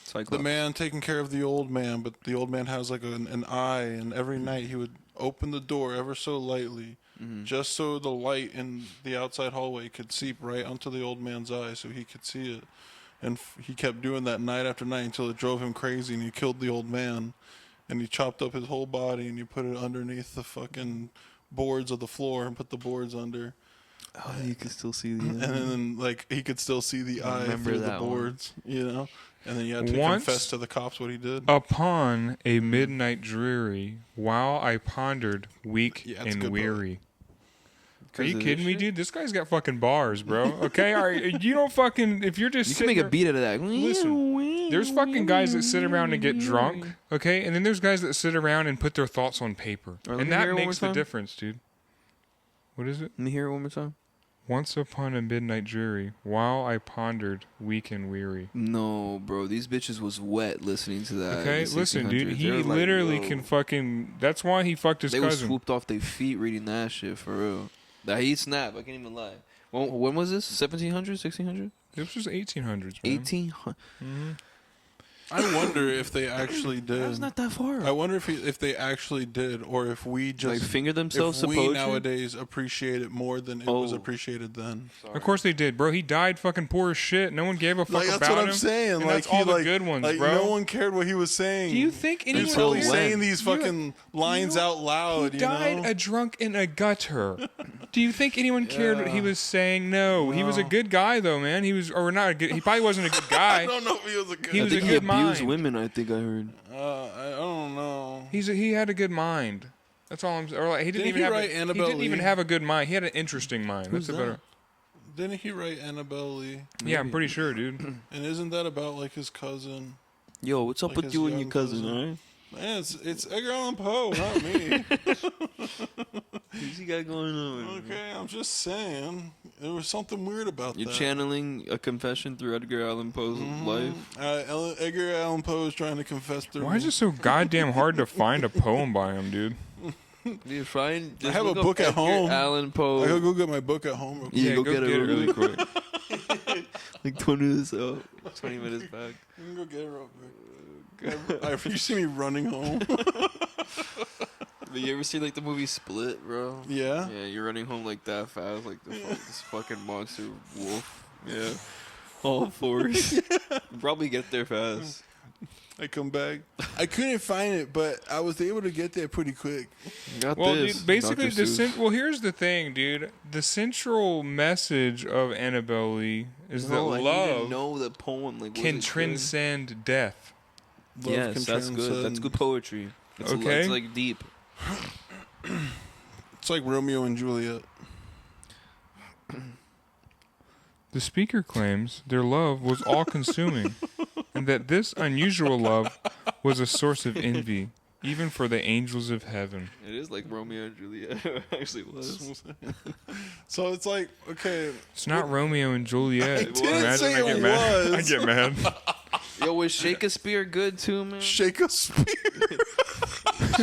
Cyclops. man taking care of the old man, but the old man has like an eye, and every Mm-hmm. night he would open the door ever so lightly, just so the light in the outside hallway could seep right onto the old man's eye, so he could see it. And he kept doing that night after night until it drove him crazy, and he killed the old man, and he chopped up his whole body, and he put it underneath the fucking boards of the floor, and put the boards under. Oh, you can still see And the. then, like, he could still see the eye remember through the that one. boards, And then you had to Once- confess to the cops what he did. Upon a midnight dreary, while I pondered, weak Yeah, it's a and good book. weary. Are 'Cause you of this kidding me, shit? dude? This guy's got fucking bars, bro. Okay, all right. You don't fucking. If you're just You can sitting make a there- beat out of that. Listen, there's fucking guys that sit around and get drunk, okay, and then there's guys that sit around and put their thoughts on paper, All right, let and me hear that it one makes more the time. difference, dude. What is it? Let me hear it one more time. Once upon a midnight dreary, while I pondered, weak and weary. No, bro, these bitches was wet listening to that. in Okay, the listen, dude. 1600s. He They were like, literally yo. can fucking. That's why he fucked his They was cousin. swooped off their feet reading that shit for real. That he snapped. I can't even lie. When was this? 1700, 1600, It was just 1800s, man. 1800. I wonder if they actually did. That's not that far. I wonder if they actually did, or if we like just finger themselves if to we poetry. nowadays appreciate it more than it was Oh. appreciated then. Of course they did, bro. He died fucking poor as shit. No one gave a fuck Like that's about what him. I'm saying. And like that's all he, the like, good ones, like, bro. No one cared what he was saying. Do you think anyone He's really else- saying these You- fucking lines you- out loud? He died a drunk in a gutter. Do you think anyone cared what he was saying? No. He was a good guy, though, man. He was, or not a good. He probably wasn't a good guy. I don't know if he was a good. He I was think a he good abused mind. women. I think I heard. I don't know. He had a good mind. That's all I'm. Or like, he didn't Didn't even he have. write He Annabelle didn't even Lee? have a good mind. He had an interesting mind. Who's That's a better. Didn't he write Annabelle Lee? Yeah, I'm pretty sure, dude. And isn't that about like his cousin? Yo, what's up Like with his you and your young cousin, cousin. alright? Man, it's Edgar Allan Poe, not me. What's he got going on? Okay, I'm just saying. There was something weird about You're that. channeling a confession through Edgar Allan Poe's life. Edgar Allan Poe is trying to confess through Why is me. it so goddamn hard to find a poem by him, dude? Dude, find. I have a look up book at Edgar home. Allan Poe. I gotta go get my book at home real quick. Yeah, go get it really quick. Like 20 minutes out. 20 minutes back. You can go get it real quick. You see me running home? But you ever see like the movie Split, bro? Yeah. Yeah, you're running home like that fast, like this fucking monster wolf. Yeah. All fours. You probably get there fast. I come back. I couldn't find it, but I was able to get there pretty quick. Got Well, this. dude, basically, Dr. Seuss. well, here's the thing, dude. The central message of Annabelle Lee is No, that I need to love know the poem. Like, was can it good? transcend death. Love Yes, can that's good. That's transcend. good poetry. It's Okay. It's like deep. It's like Romeo and Juliet. The speaker claims their love was all-consuming, and that this unusual love was a source of envy, even for the angels of heaven. It is like Romeo and Juliet. It actually was. So it's like, okay, It's not Romeo and Juliet. I didn't say I get it mad. was. I get mad. Yo, was Shakespeare good too, man? Shakespeare.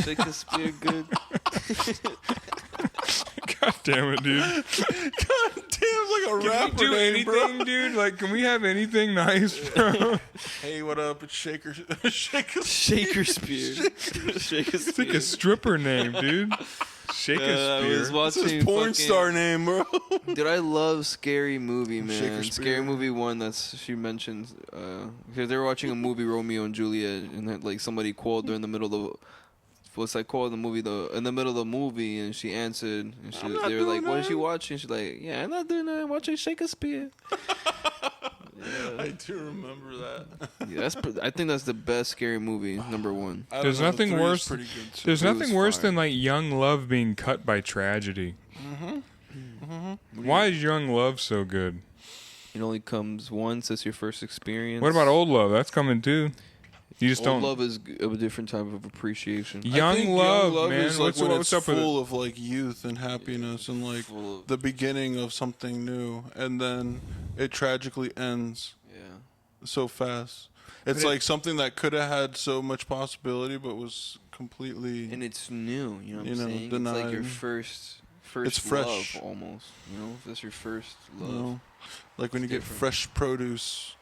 Shakespeare good. God damn it, dude. God damn, like a Can we rapper do name, anything, bro. dude? Like, can we have anything nice, bro? Hey, what up? It's Shakespeare. Shakespeare. It's like a stripper name, dude. I was Shakespeare. It's watching his porn fucking- star name, bro. Dude, I love Scary Movie, man. Shakespeare. Scary Movie 1, that's she mentions because they were watching a movie Romeo and Juliet, and then, like somebody called her in the middle of the what's that called in the movie in the middle of the movie, and she answered, and I'm not they were like, doing "What is that." she watching?" She's like, "Yeah, I'm not doing that. I'm watching Shakespeare." I do remember that. Yeah, I think that's the best scary movie, number one. I don't There's know, the nothing 3 is worse- Pretty good too. There's It nothing was worse fire. than like young love being cut by tragedy. Why is young love so good? It only comes once. It's your first experience. What about old love? That's coming too. You just Old don't. love is a different type of appreciation. I Young think love, man. is like when What's it's up with full it? of like youth and happiness and like Full of- the beginning of something new, and then it tragically ends Yeah. so fast. It's it- like something that could have had so much possibility, but was completely. And it's new, you know what You I'm know, saying? It's like your denied. first It's fresh. love almost. You know, if that's your first you love. know, like when you get different. fresh produce,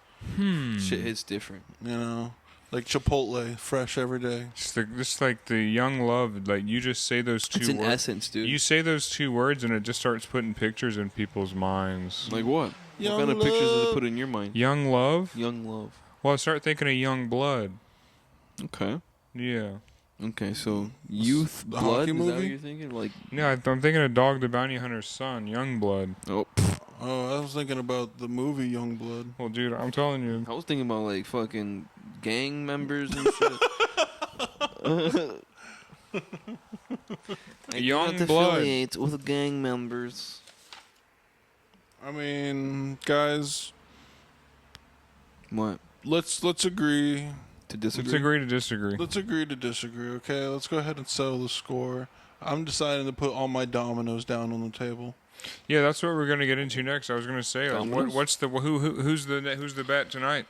Shit hits different. you know, like Chipotle, fresh every day. Just like the young love, like you just say those two It's an words. essence, dude. You say those two words, and it just starts putting pictures in people's minds. like what? Young What kind of pictures does love. it put in your mind? Young love. Young love. Well, I start thinking of young blood. Okay. Yeah. Okay, so youth The blood. hockey Is that what movie? you're thinking? Like, Yeah, I'm thinking of Dog the Bounty Hunter's son, Young Blood. oh, Oh, I was thinking about the movie Youngblood. Well, dude, I'm telling you. I was thinking about like fucking gang members and shit. I do Young not blood. affiliate with gang members. I mean, guys, What? let's agree. To disagree? Let's agree to disagree. Let's agree to disagree. Okay, let's go ahead and settle the score. I'm deciding to put all my dominoes down on the table. Yeah, that's what we're gonna get into next. I was gonna say, like, Dominoes? what's the who's the bet tonight?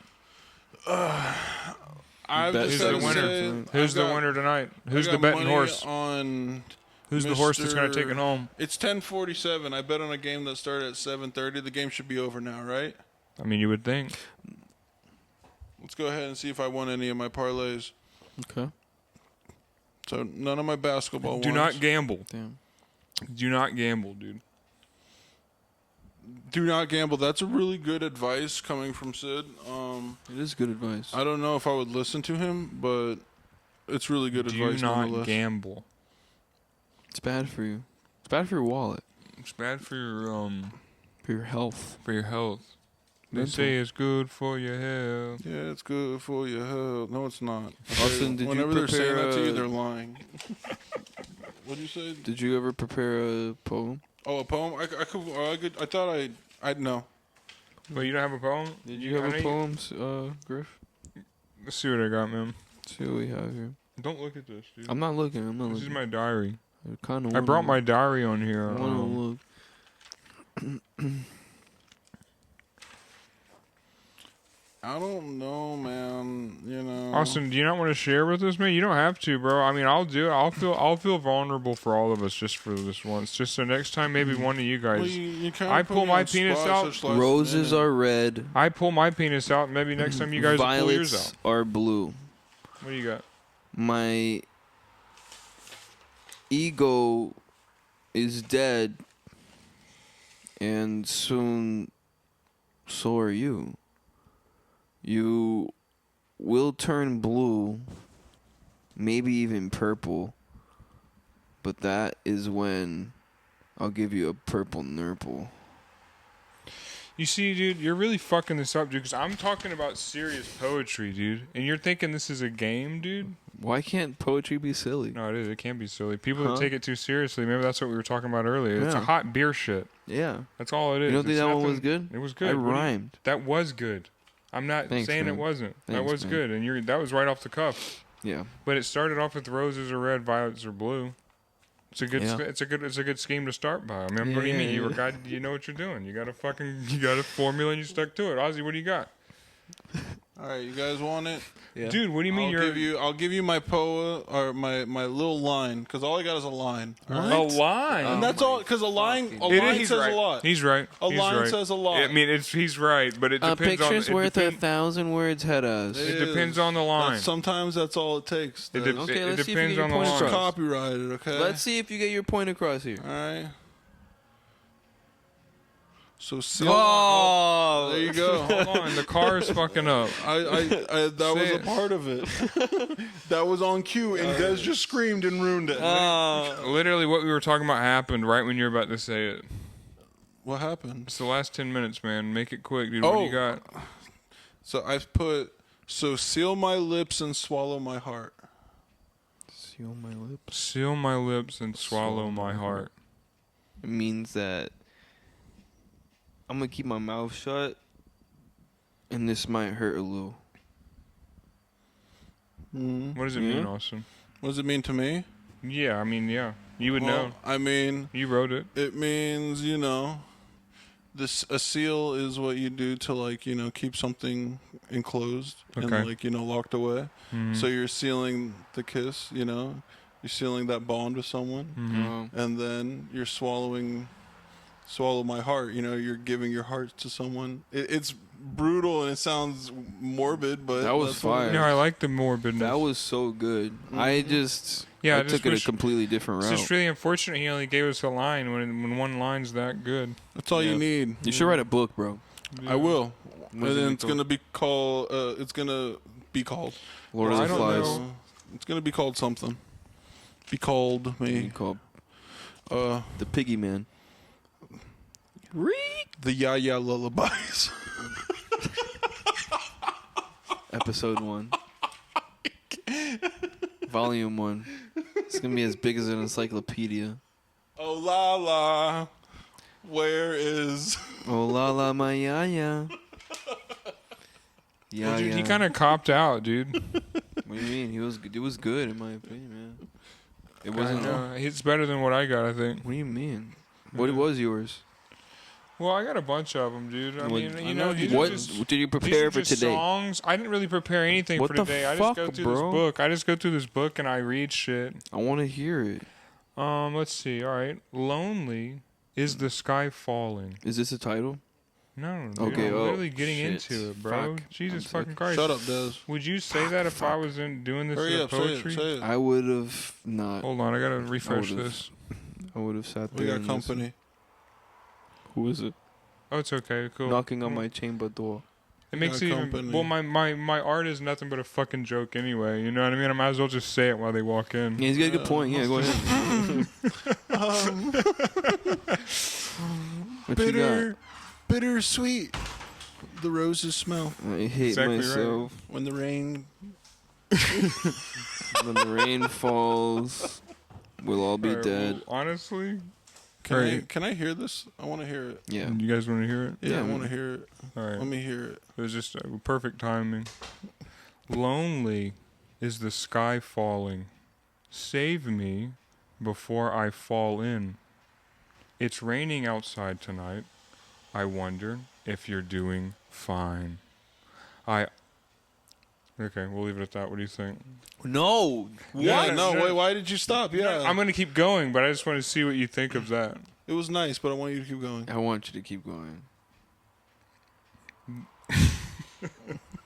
I've Bet- Who's the decided to winner? say Who's I've the got- winner tonight? I Who's got the betting money horse? On Who's the horse that's gonna take Mr. it home? It's 10:47. I bet on a game that started at 7:30. The game should be over now, right? I mean, you would think. Let's go ahead and see if I won any of my parlays. Okay. So none of my basketball. Do ones. not gamble. Damn. Do not gamble, dude. Do not gamble. That's a really good advice coming from Sid. It is good advice. I don't know if I would listen to him, but it's really good Do advice not nonetheless. gamble. It's bad for you. It's bad for your wallet. It's bad for your For your health. health. They say it's good for your health. Yeah, it's good for your health. No, it's not. Austin, did you Whenever they're saying prepare that to you, a- they're lying. What did you say? Did you ever prepare a poem? Oh, a poem? I could. I thought I'd know. But you don't have a poem? Did you have I a know poem, Griff? Let's see what I got, man. Let's see what we have here. Don't look at this, dude. I'm not looking. This is my diary. kind of. I brought my diary on here. I want to look. I don't know, man. You know. Austin, do you not want to share with us, man? You don't have to, bro. I mean, I'll do it. I'll feel vulnerable for all of us just for this once. Just so next time, maybe one of you guys. Well, you kinda I put pull me my on penis spot out. such last Roses minute. are red. I pull my penis out. Maybe next time you guys will pull yours Violets out. are blue. What do you got? My ego is dead, and soon so are you. You will turn blue, maybe even purple, but that is when I'll give you a purple nurple. You see, dude, you're really fucking this up, dude. Because I'm talking about serious poetry, dude, and you're thinking this is a game, dude. Why can't poetry be silly? No, it is. It can be silly. People Huh? that take it too seriously. Maybe that's what we were talking about earlier. It's a Yeah. hot beer shit. Yeah. That's all it is. You don't think It's that one nothing- was good? It was good. I What do you- rhymed. That was good. I'm not Thanks, saying man. it wasn't. That Thanks, was man. good, and that was right off the cuff. Yeah. But it started off with roses are red, violets are blue. It's a good. Yeah. It's a good scheme to start by. I mean, what do you Yeah, mean? yeah, You were yeah. guy. You know what you're doing. You got a formula and you stuck to it. Ozzy, what do you got? All right, you guys want it? Yeah. Dude, what do you mean I'll give you my poem or my little line because all I got is a line. All right? a line? And that's all because a line He's says right. a lot. He's right. A He's line right. says a lot. I mean, he's right, but it A depends on. picture's It worth depend- 1,000 words, head us. It depends on the line. Sometimes that's all it takes. It, It Okay, it let's see if you depends get on the your point line. across. copyrighted. Okay. Let's see if you get your point across here. All right. So seal. Oh, There you go. Hold on, the car is fucking up. That was Say a it. part of it. That was on cue, and Des just screamed and ruined it. Literally, what we were talking about happened right when you were about to say it. What happened? It's the last 10 minutes, man. Make it quick, dude. What do you Oh. got? So I've put. So seal my lips and swallow my heart. Seal my lips. Seal my lips and swallow my heart. It means that I'm gonna keep my mouth shut, and this might hurt a little. What does it Yeah. mean, Austin? What does it mean to me? Yeah, I mean, yeah. You would know. I mean, You wrote it. it means a seal is what you do to keep something enclosed Okay. and locked away. So you're sealing the kiss. You're sealing that bond with someone, and then you're swallow my heart. You're giving your heart to someone. It's brutal and it sounds morbid, but That was that's what it fire. No, I like the morbidness. That was so good. I just Yeah, I I just took it wish- a completely different It's route. just really unfortunate he only gave us a line when one line's that good. That's all Yeah. you need. You should write a book, bro. I will. And What's it then it's called? gonna be called. It's gonna be called. Lord Well, of the I don't Flies. know. It's gonna be called something. Be called You me. called The the Piggy Man. Yaya Lullabies. Episode 1. Volume 1. It's gonna be as big as an encyclopedia. Oh la la, where is? Oh la la my yaya. Yeah, Dude, yeah. he kind of copped out, dude. What do you mean? It was good in my opinion, man. It I wasn't. know. It's better than what I got, I think. What do you mean? What was yours? Well, I got a bunch of them, dude. I mean, I you know know, you these are What just- did you these prepare are for just today? songs. I didn't really prepare anything What for the today. I fuck, just go through bro? this book. I just go through this book and I read shit. I want to hear it. Let's see. All right. Lonely is the sky falling. Is this a title? No, dude, Okay, I'm oh, literally getting shit. into it, bro. Fuck. Jesus I'm fucking sick. Christ. Shut up, Des. Would you say that if I wasn't doing this Hurry in up, say poetry? it. Say it. I would have not. Hold on, I gotta refresh would've. this. I would have sat We there. got and company. listened. Who is it? Oh, it's okay. Cool. Knocking on my chamber door. It makes got it even. company. Well, my art is nothing but a fucking joke anyway. You know what I mean? I might as well just say it while they walk in. Yeah, he's got a good point. Yeah, go ahead. What you got? Bitter sweet. the roses smell I hate Exactly right. myself. when the rain. When the rain falls, we'll all be Alright, dead. well, honestly, Can I hear this? I want to hear it. Yeah. you guys want to hear it? Yeah, Yeah, I man. want to hear it. All right. Let me hear it. It was just perfect timing. Lonely is the sky falling. Save me before I fall in. It's raining outside tonight. I wonder if you're doing fine. Okay, we'll leave it at that. What do you think? No. Yeah, What? no, wait, why did you stop? Yeah. I'm going to keep going, but I just want to see what you think of that. It was nice, but I want you to keep going. I want you to keep going.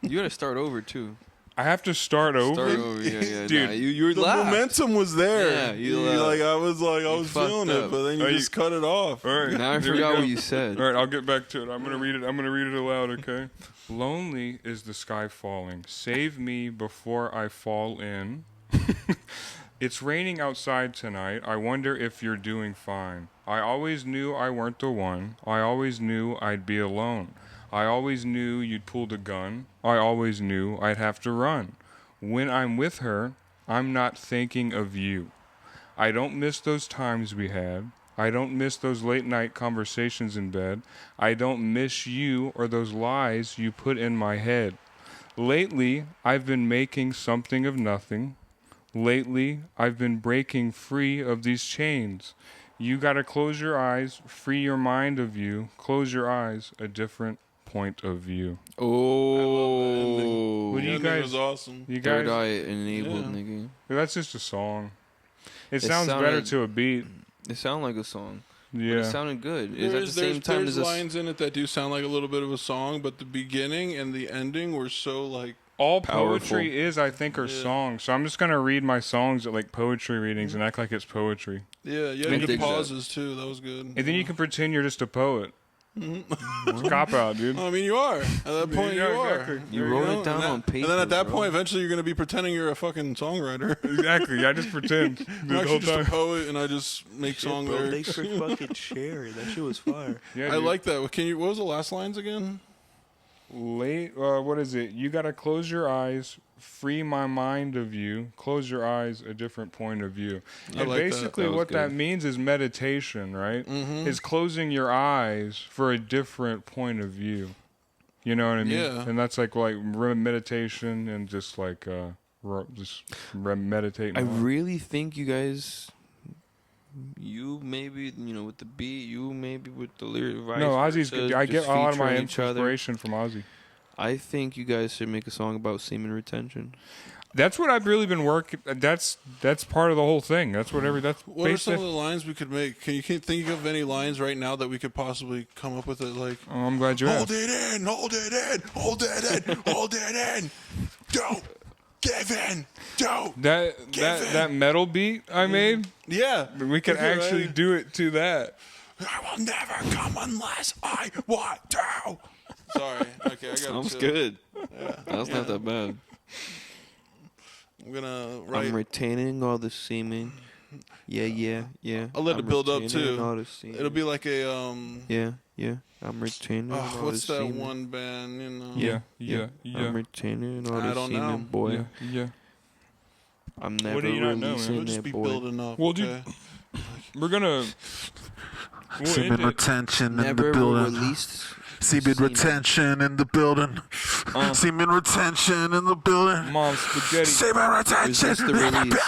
You gotta start over too. I have to start over. Start over, yeah. Dude, Nah, you were The laughed. momentum was there. Yeah, you I was fucked feeling it, up. but then you Oh, you- just cut it off. All right. Now I here we forgot go. what you said. All right, I'll get back to it. I'm gonna read it. I'm gonna read it aloud. Okay. Lonely is the sky falling. Save me before I fall in. It's raining outside tonight. I wonder if you're doing fine. I always knew I weren't the one. I always knew I'd be alone. I always knew you'd pull the gun. I always knew I'd have to run. When I'm with her, I'm not thinking of you. I don't miss those times we had. I don't miss those late night conversations in bed. I don't miss you or those lies you put in my head. Lately, I've been making something of nothing. Lately, I've been breaking free of these chains. You gotta close your eyes, free your mind of you. Close your eyes, a different point of view. Oh. What do you That guys? was awesome. You Third guys? eye enabled, Yeah. nigga. That's just a song. It It sounds better sounded- to a beat. It sounded like a song. But Yeah. it sounded good. Is at the same time there's as a lines in it that do sound like a little bit of a song, but the beginning and the ending were so like. All Powerful. poetry is, I think, are Yeah. songs. So I'm just gonna read my songs at like poetry readings and act like it's poetry, Yeah, I you had good dig that. pauses too. That was good. and then you can pretend you're just a poet. It's a cop out, dude. I mean, you are. At that point, Yeah, you are. exactly. You There wrote go. it down And on paper. And then at that bro. point, eventually, you're going to be pretending you're a fucking songwriter. Exactly. I just pretend I'm the actually whole just a time. poet, and I just make song Bro, lyrics. thanks for fucking sharing. That shit was fire. Yeah, I dude. like that. What was the last lines again? What is it? You gotta close your eyes, free my mind of you. Close your eyes, a different point of view. I And like that. basically, That was what that good. means is meditation, right? Mm-hmm. Is closing your eyes for a different point of view. You know what I mean? Yeah. And that's like meditation and just like meditating. I on. really think you guys, you maybe with the beat, you maybe with the lyric. No, Ozzy's versa, good. I get just a lot of my featuring each other. inspiration from Ozzy. I think you guys should make a song about semen retention. That's what I've really been working. That's part of the whole thing. That's what that's What are some of basic. the lines we could make? Can you think of any lines right now that we could possibly come up with? It like, Oh, I'm glad you hold asked. it in, hold it in, hold it in, hold it in. Don't give in. Don't. That metal beat I made, Yeah. we could Okay, actually right? do it to that. I will never come unless I want to. Sorry. Okay, I got Sounds it. good. Yeah. That's not that bad. I'm gonna write. I'm retaining all the semen. Yeah. I'll let it I'm build up, retaining too. all the semen. It'll be like a Yeah. I'm retaining all what's the that semen. one band? You know. Yeah. I'm retaining all I the don't semen, know. boy. Yeah. I'm never do you not know, man? releasing We'll just that be boy. building up. Well, dude, okay? We're gonna. We'll Semen end it. retention in the Never building. released. Semen retention in the building. Semen retention in the building. Mom spaghetti. Semen retention. Resist the release.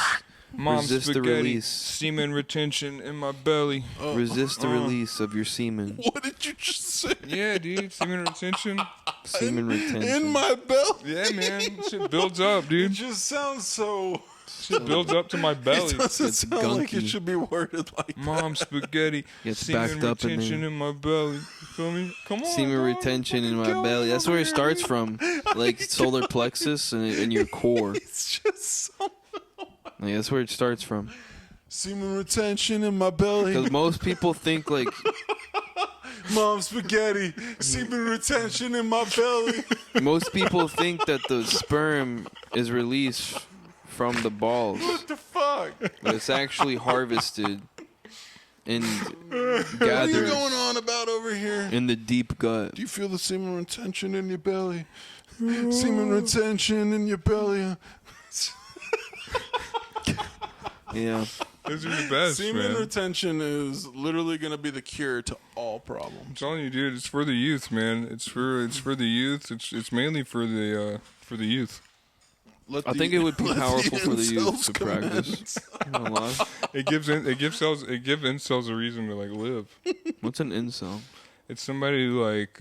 Mom resist the spaghetti. release. Semen retention in my belly. Resist the release of your semen. What did you just say? Yeah, dude. Semen retention. Semen retention. In my belly. Yeah, man. Shit builds up, It dude. just sounds so. Shit builds up to my belly. It doesn't It's sound like it gunky. should be worded like Mom spaghetti. Gets Semen backed up in retention there. in my belly. You feel me? Come on. Semen dog. retention in my Fucking belly. That's where it go, starts from. Like solar plexus and your core. It's just so. Like, that's where it starts from. Semen retention in my belly. Because most people think like Mom spaghetti. Semen retention in my belly. most people think that the sperm is released from the balls, What the fuck? but it's actually harvested and What are you gathered going on about over here? In the deep gut. Do you feel the semen retention in your belly? Semen retention in your belly. Yeah. Those are the best, Semen man. retention is literally going to be the cure to all I'm problems. telling you, dude, it's for the youth, man. It's for the youth. It's mainly for the youth. Let I the- think it would be let powerful for the youth incels to commence. practice. I'm not gonna lie. It gives incels a reason to like live. What's an incel? It's somebody who like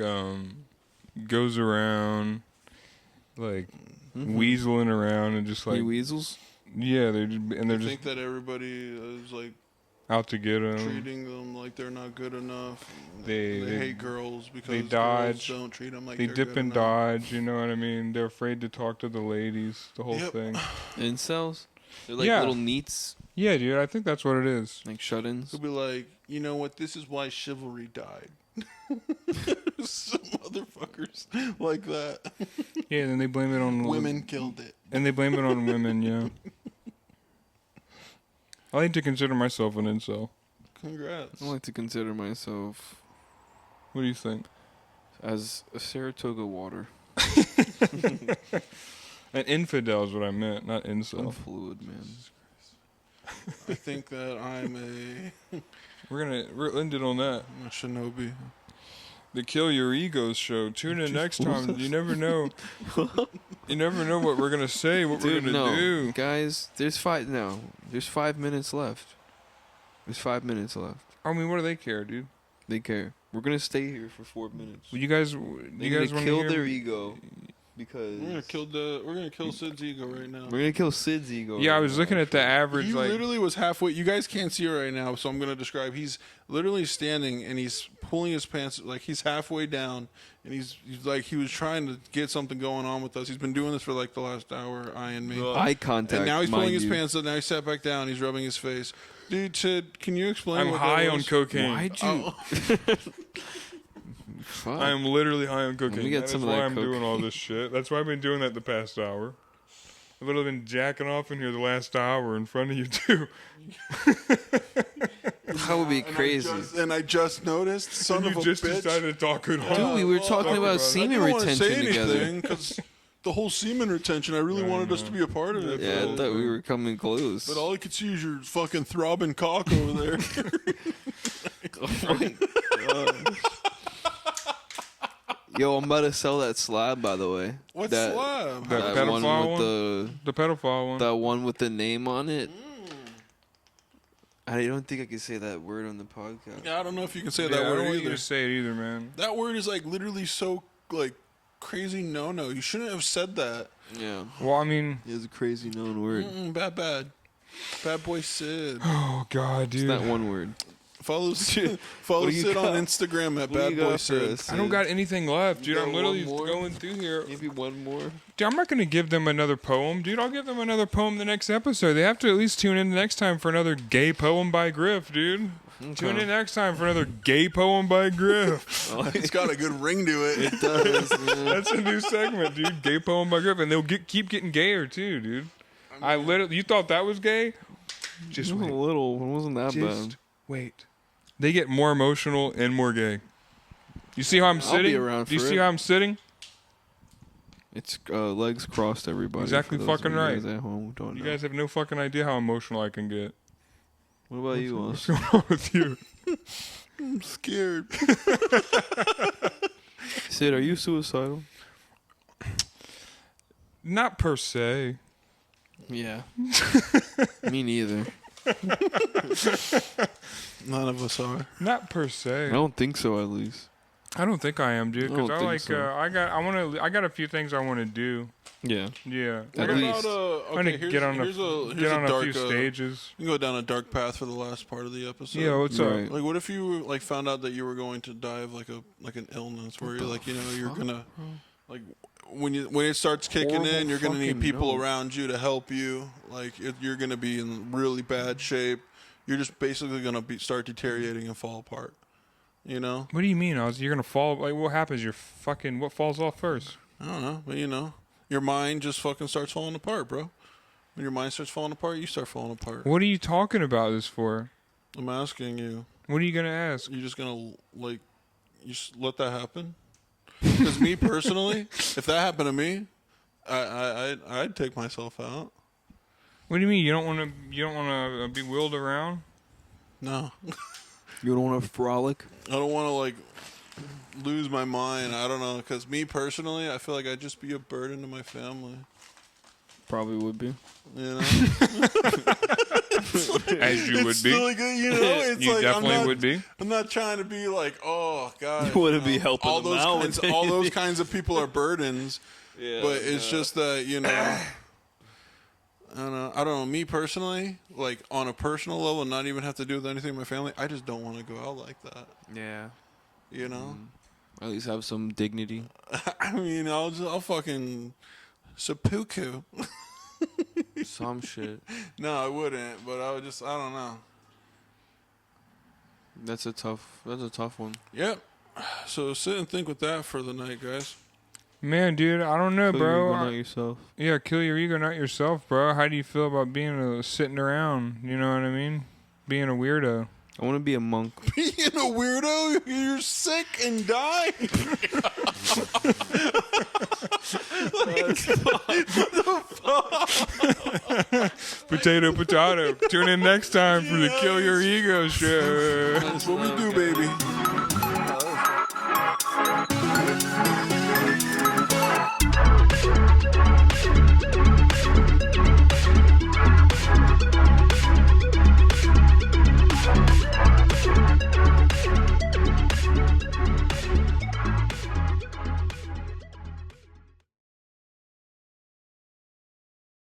goes around like weaseling around and just like You weasels? yeah, they're I just think that everybody is like out to get them. treating them like they're not good enough. They hate girls because they girls dodge. don't treat them like They they're dip good and enough. dodge. You know what I mean? They're afraid to talk to the ladies. The whole Yep. thing. Incels? They're like Yeah. little neats, Yeah, dude. I think that's what it is. like shut-ins. He'll be like, you know what? This is why chivalry died. Some motherfuckers like that. Yeah, and then they blame it on Women killed it. and they blame it on women. Yeah. I like to consider myself an incel. Congrats. I like to consider myself What do you think? as a Saratoga water. An infidel is what I meant, not I'm incel. fluid, man. I think that I'm We're ended on that. a shinobi. The Kill Your Egos show. Tune in next time. You never know. You never know what we're gonna say. What Dude, we're gonna no, do. guys. There's 5 minutes left. There's 5 minutes left. I mean, what do they care, dude? They care. We're gonna stay here for 4 minutes. You guys They're want gonna to kill hear? their ego because We're gonna kill Sid's ego right now. we're gonna kill Sid's ego. Yeah, I right was now, looking at the actually. average. He Like, literally was halfway. You guys can't see it right now, so I'm gonna describe. He's literally standing and he's pulling his pants like he's halfway down, and he's like he was trying to get something going on with us. He's been doing this for like the last hour, eyeing me. Eye contact. And now he's mind pulling his you. pants up. Now he's sat back down. He's rubbing his face. Dude, Sid, can you explain? I'm what high that on was? cocaine. Why'd you? Oh. Fuck. I am literally high on cocaine. me get That some is of why that I'm coke. doing all this shit. That's why I've been doing that the past hour. I've literally been jacking off in here the last hour in front of you too. That would be crazy. And I just noticed, son You of a just bitch. decided to talk it off. Dude, we were talking talk about about it. I semen didn't want to retention say together. anything because the whole semen retention. I really wanted us to be a part of it. Yeah, I but- thought we were coming close. But all I could see is your fucking throbbing cock over there. Oh my God. Yo, I'm about to sell that slab, by the way. What that, slab? That That one pedophile with one? The pedophile one. that one with the name on it. I don't think I can say that word on the podcast. Yeah, I don't know if you can say Yeah, that I don't word want you either. to say it either, man. That word is like literally so like crazy. No, you shouldn't have said that. Yeah, Well, I mean, it's a crazy known word. Bad boy Sid. oh god, dude. It's that one word. Follow What Sid do you on got? Instagram at What do Bad you Boy got for Sid. us? I don't got anything left, dude. got I'm literally one more? going through here. Maybe one more. Dude, I'm not going to give them another poem, dude. I'll give them another poem the next episode. They have to at least tune in next time for another gay poem by Griff, dude. Tune in next time for another gay poem by Griff. It's got a good ring to it. It does. Yeah. That's a new segment, dude. Gay poem by Griff, and they'll keep getting gayer too, dude. I literally, you thought that was gay? Just It was wait. a little. It wasn't that Just bad. wait. They get more emotional and more gay. You see how I'm I'll be sitting? around Do you for see it. how I'm sitting? It's legs crossed, everybody. Exactly for those fucking of you right. guys at home who don't You know. guys have no fucking idea how emotional I can get. What about you, What's Austin? going on with you? I'm scared. Sid, are you suicidal? Not per se. Yeah. Me neither. None of us are. Not per I se. don't think so, at least. I don't think I am, dude. I Because don't I think like. so. I got a few things I want to do. Yeah. Yeah. At Like, least. I'm gonna get on a dark, few stages. You can go down a dark path for the last part of the episode. Yeah. What's Right. up? Like, what if you like found out that you were going to die of like an illness where you're like, you're gonna like when it starts kicking Horrible in, you're gonna need fucking people no. around you to help you. Like you're gonna be in really bad shape. You're just basically gonna start deteriorating and fall apart. You know? What do you mean? You're gonna fall? Like, what happens? You're fucking. What falls off first? I don't know, but your mind just fucking starts falling apart, bro. When your mind starts falling apart, you start falling apart. What are you talking about this for? I'm asking you. What are you gonna ask? You're just gonna like, you just let that happen. Because me personally, if that happened to me, I'd take myself out. What do you mean? You don't want to? You don't want to be wheeled around? No, You don't want to frolic? I don't want to like lose my mind. I don't know. Because me personally, I feel like I'd just be a burden to my family. Probably would be. You know, As you would it's be. like, you know, it's You like definitely would be. I'm not trying to be like, oh god, You wouldn't be helping all them those out kinds, with all those anything. kinds of people are burdens. Yeah, But it's just that, you know, I don't know. Me personally, like on a personal level, not even have to do with anything with my family. I just don't want to go out like that. Yeah. You know. At least have some dignity. I mean, I'll fucking seppuku. Some shit. No, I wouldn't. But I don't know. That's a tough one. Yep. So sit and think with that for the night, guys. Man, dude, I don't know, Kill your bro. ego, not yourself. Yeah, kill your ego, not yourself, bro. How do you feel about being sitting around? You know what I mean? Being a weirdo. I want to be a monk. Being a weirdo, you're sick and dying. Potato. Tune in next time for the Kill Your Ego show. That's what we do, baby.